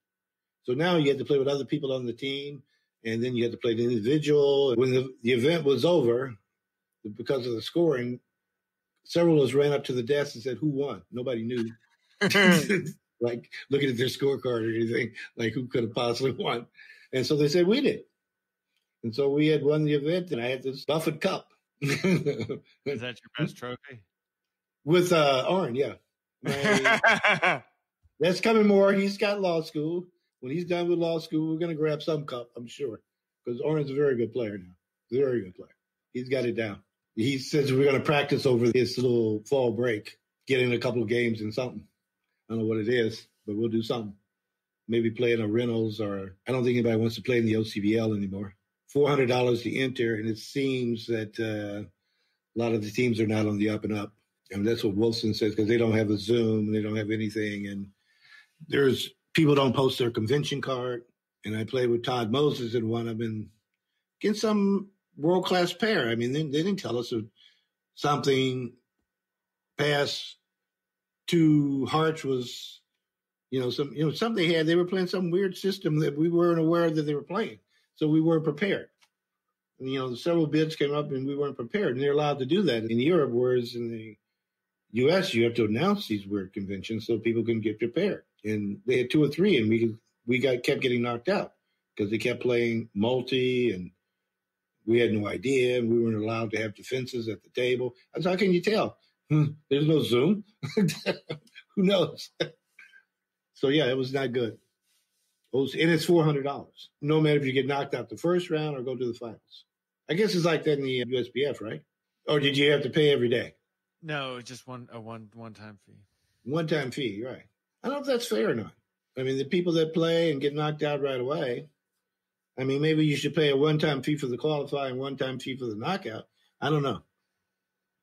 So now you had to play with other people on the team, and then you had to play the individual. When the event was over, because of the scoring, several of us ran up to the desk and said, "Who won?" Nobody knew. Like looking at their scorecard or anything, like who could have possibly won. And so they said we did. And so we had won the event, and I had this Buffett Cup. Is that your best trophy? With Oren, yeah. That's coming more. He's got law school. When he's done with law school, we're going to grab some cup, I'm sure, because Oren's a very good player now. Very good player. He's got it down. He says we're going to practice over this little fall break, get in a couple of games and something. I don't know what it is, but we'll do something. Maybe play in a Reynolds, or I don't think anybody wants to play in the OCBL anymore. $400 to enter, and it seems that a lot of the teams are not on the up and up. And that's what Wilson says, because they don't have a Zoom, and they don't have anything. And there's people don't post their convention card. And I played with Todd Moses in one. I've been against some world-class pair. I mean, they didn't tell us of something past 2 hearts was, something they had. They were playing some weird system that we weren't aware that they were playing. So we weren't prepared. And, several bids came up and we weren't prepared. And they're allowed to do that in Europe, whereas in the U.S., you have to announce these weird conventions so people can get prepared. And they had 2 or 3, and we kept getting knocked out because they kept playing multi, and we had no idea, and we weren't allowed to have defenses at the table. I said, how can you tell? There's no Zoom. Who knows? So, yeah, it was not good. And it's $400. No matter if you get knocked out the first round or go to the finals. I guess it's like that in the USBF, right? Or did you have to pay every day? No, just a one-time fee. One-time fee, right. I don't know if that's fair or not. I mean, the people that play and get knocked out right away, I mean, maybe you should pay a one-time fee for the qualifying, one-time fee for the knockout. I don't know.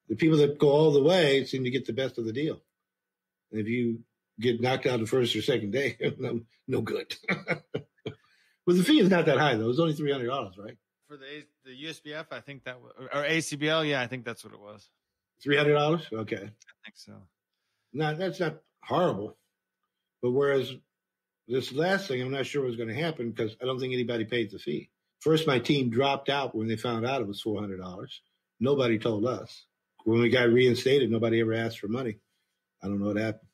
The people that go all the way seem to get the best of the deal. And if you get knocked out the first or second day, no good. Well, the fee is not that high, though. It's only $300, right? For the USBF, I think that was, or ACBL, yeah, I think that's what it was. $300? Okay. I think so. No, that's not horrible. But whereas This last thing, I'm not sure what's going to happen because I don't think anybody paid the fee. First, my team dropped out when they found out it was $400. Nobody told us. When we got reinstated, nobody ever asked for money. I don't know what happened.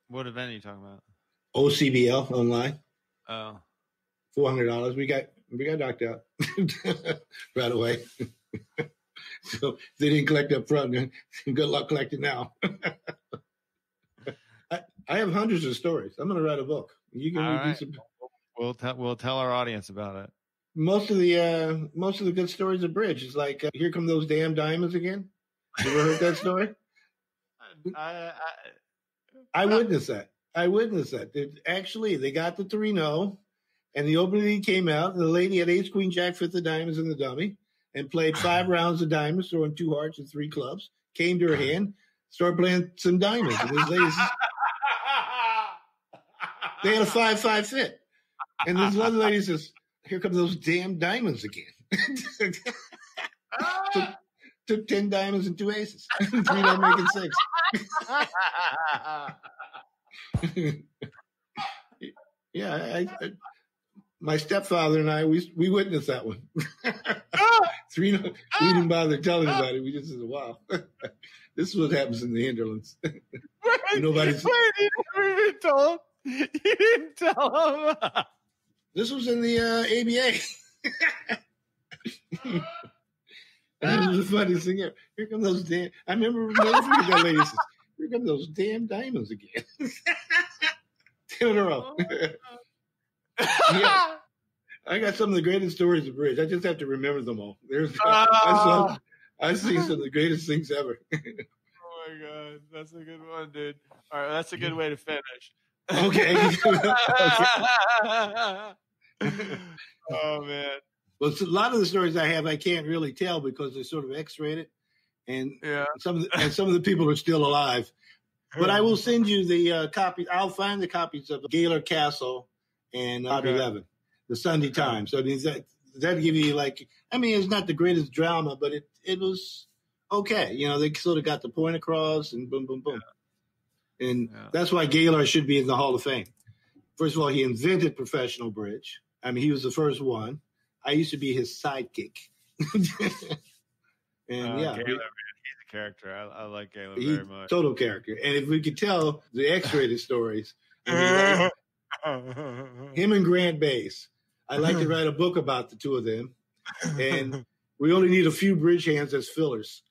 What event are you talking about? OCBL online. Oh. $400. We got knocked out right away. So they didn't collect up front. Good luck collecting now. I have hundreds of stories. I'm going to write a book. You can read some. We'll tell our audience about it. Most of the good stories of bridge is like, here come those damn diamonds again. You ever heard that story? I witnessed that. Actually, they got the 3-0, and the opening came out, and the lady had ace, queen, jack, fifth of diamonds in the dummy, and played 5 rounds of diamonds, throwing 2 hearts and 3 clubs. Came to her hand, started playing some diamonds. And this lady, they had a 5-5 fit. And this other lady says, here come those damn diamonds again. Took 10 diamonds and 2 aces. 3 don't make it 6. Yeah, my stepfather and I, we witnessed that one. 3, we didn't bother telling anybody. We just said, wow, this is what happens in the hinterlands. Nobody's. Wait, you never even told. You didn't tell him. This was in the ABA. That was the funniest thing ever. Here come those damn. I remember that lady says, here come those damn diamonds again. 10 in a row. Yeah. I got some of the greatest stories of bridge. I just have to remember them all. I've seen some of the greatest things ever. Oh my God. That's a good one, dude. All right. That's a good way to finish. Okay. Oh, man. Well, a lot of the stories I have, I can't really tell because they're sort of X-rated, and some of the people are still alive. But I will send you the copy. I'll find the copies of Gaylor Castle and Baby Levin, the Sunday Times. So I mean, that give you it's not the greatest drama, but it was okay. You know, they sort of got the point across, and boom, boom, boom. Yeah. And that's why Gaylor should be in the Hall of Fame. First of all, he invented professional bridge. I mean, he was the first one. I used to be his sidekick. And Gaylor, man, he's a character. I like Gaylor very much. Total character. And if we could tell the X-rated stories, him and Grant Bass, I'd like to write a book about the two of them. And we only need a few bridge hands as fillers.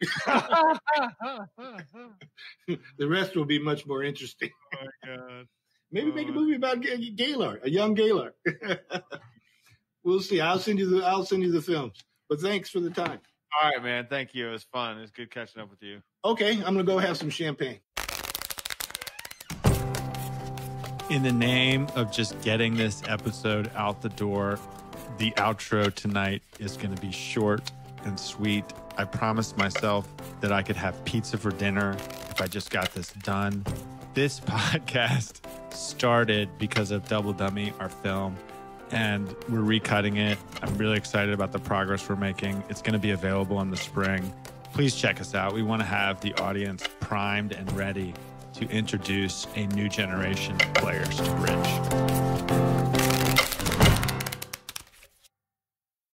The rest will be much more interesting. Oh my God. Maybe make a movie about Gaylor, a young Gaylor. We'll see. I'll send you the films. But thanks for the time. All right, man. Thank you. It was fun. It was good catching up with you. Okay, I'm gonna go have some champagne. In the name of just getting this episode out the door, the outro tonight is going to be short and sweet. I promised myself that I could have pizza for dinner if I just got this done. This podcast started because of Double Dummy, our film, and we're recutting it. I'm really excited about the progress we're making. It's going to be available in the spring. Please check us out. We want to have the audience primed and ready to introduce a new generation of players to bridge.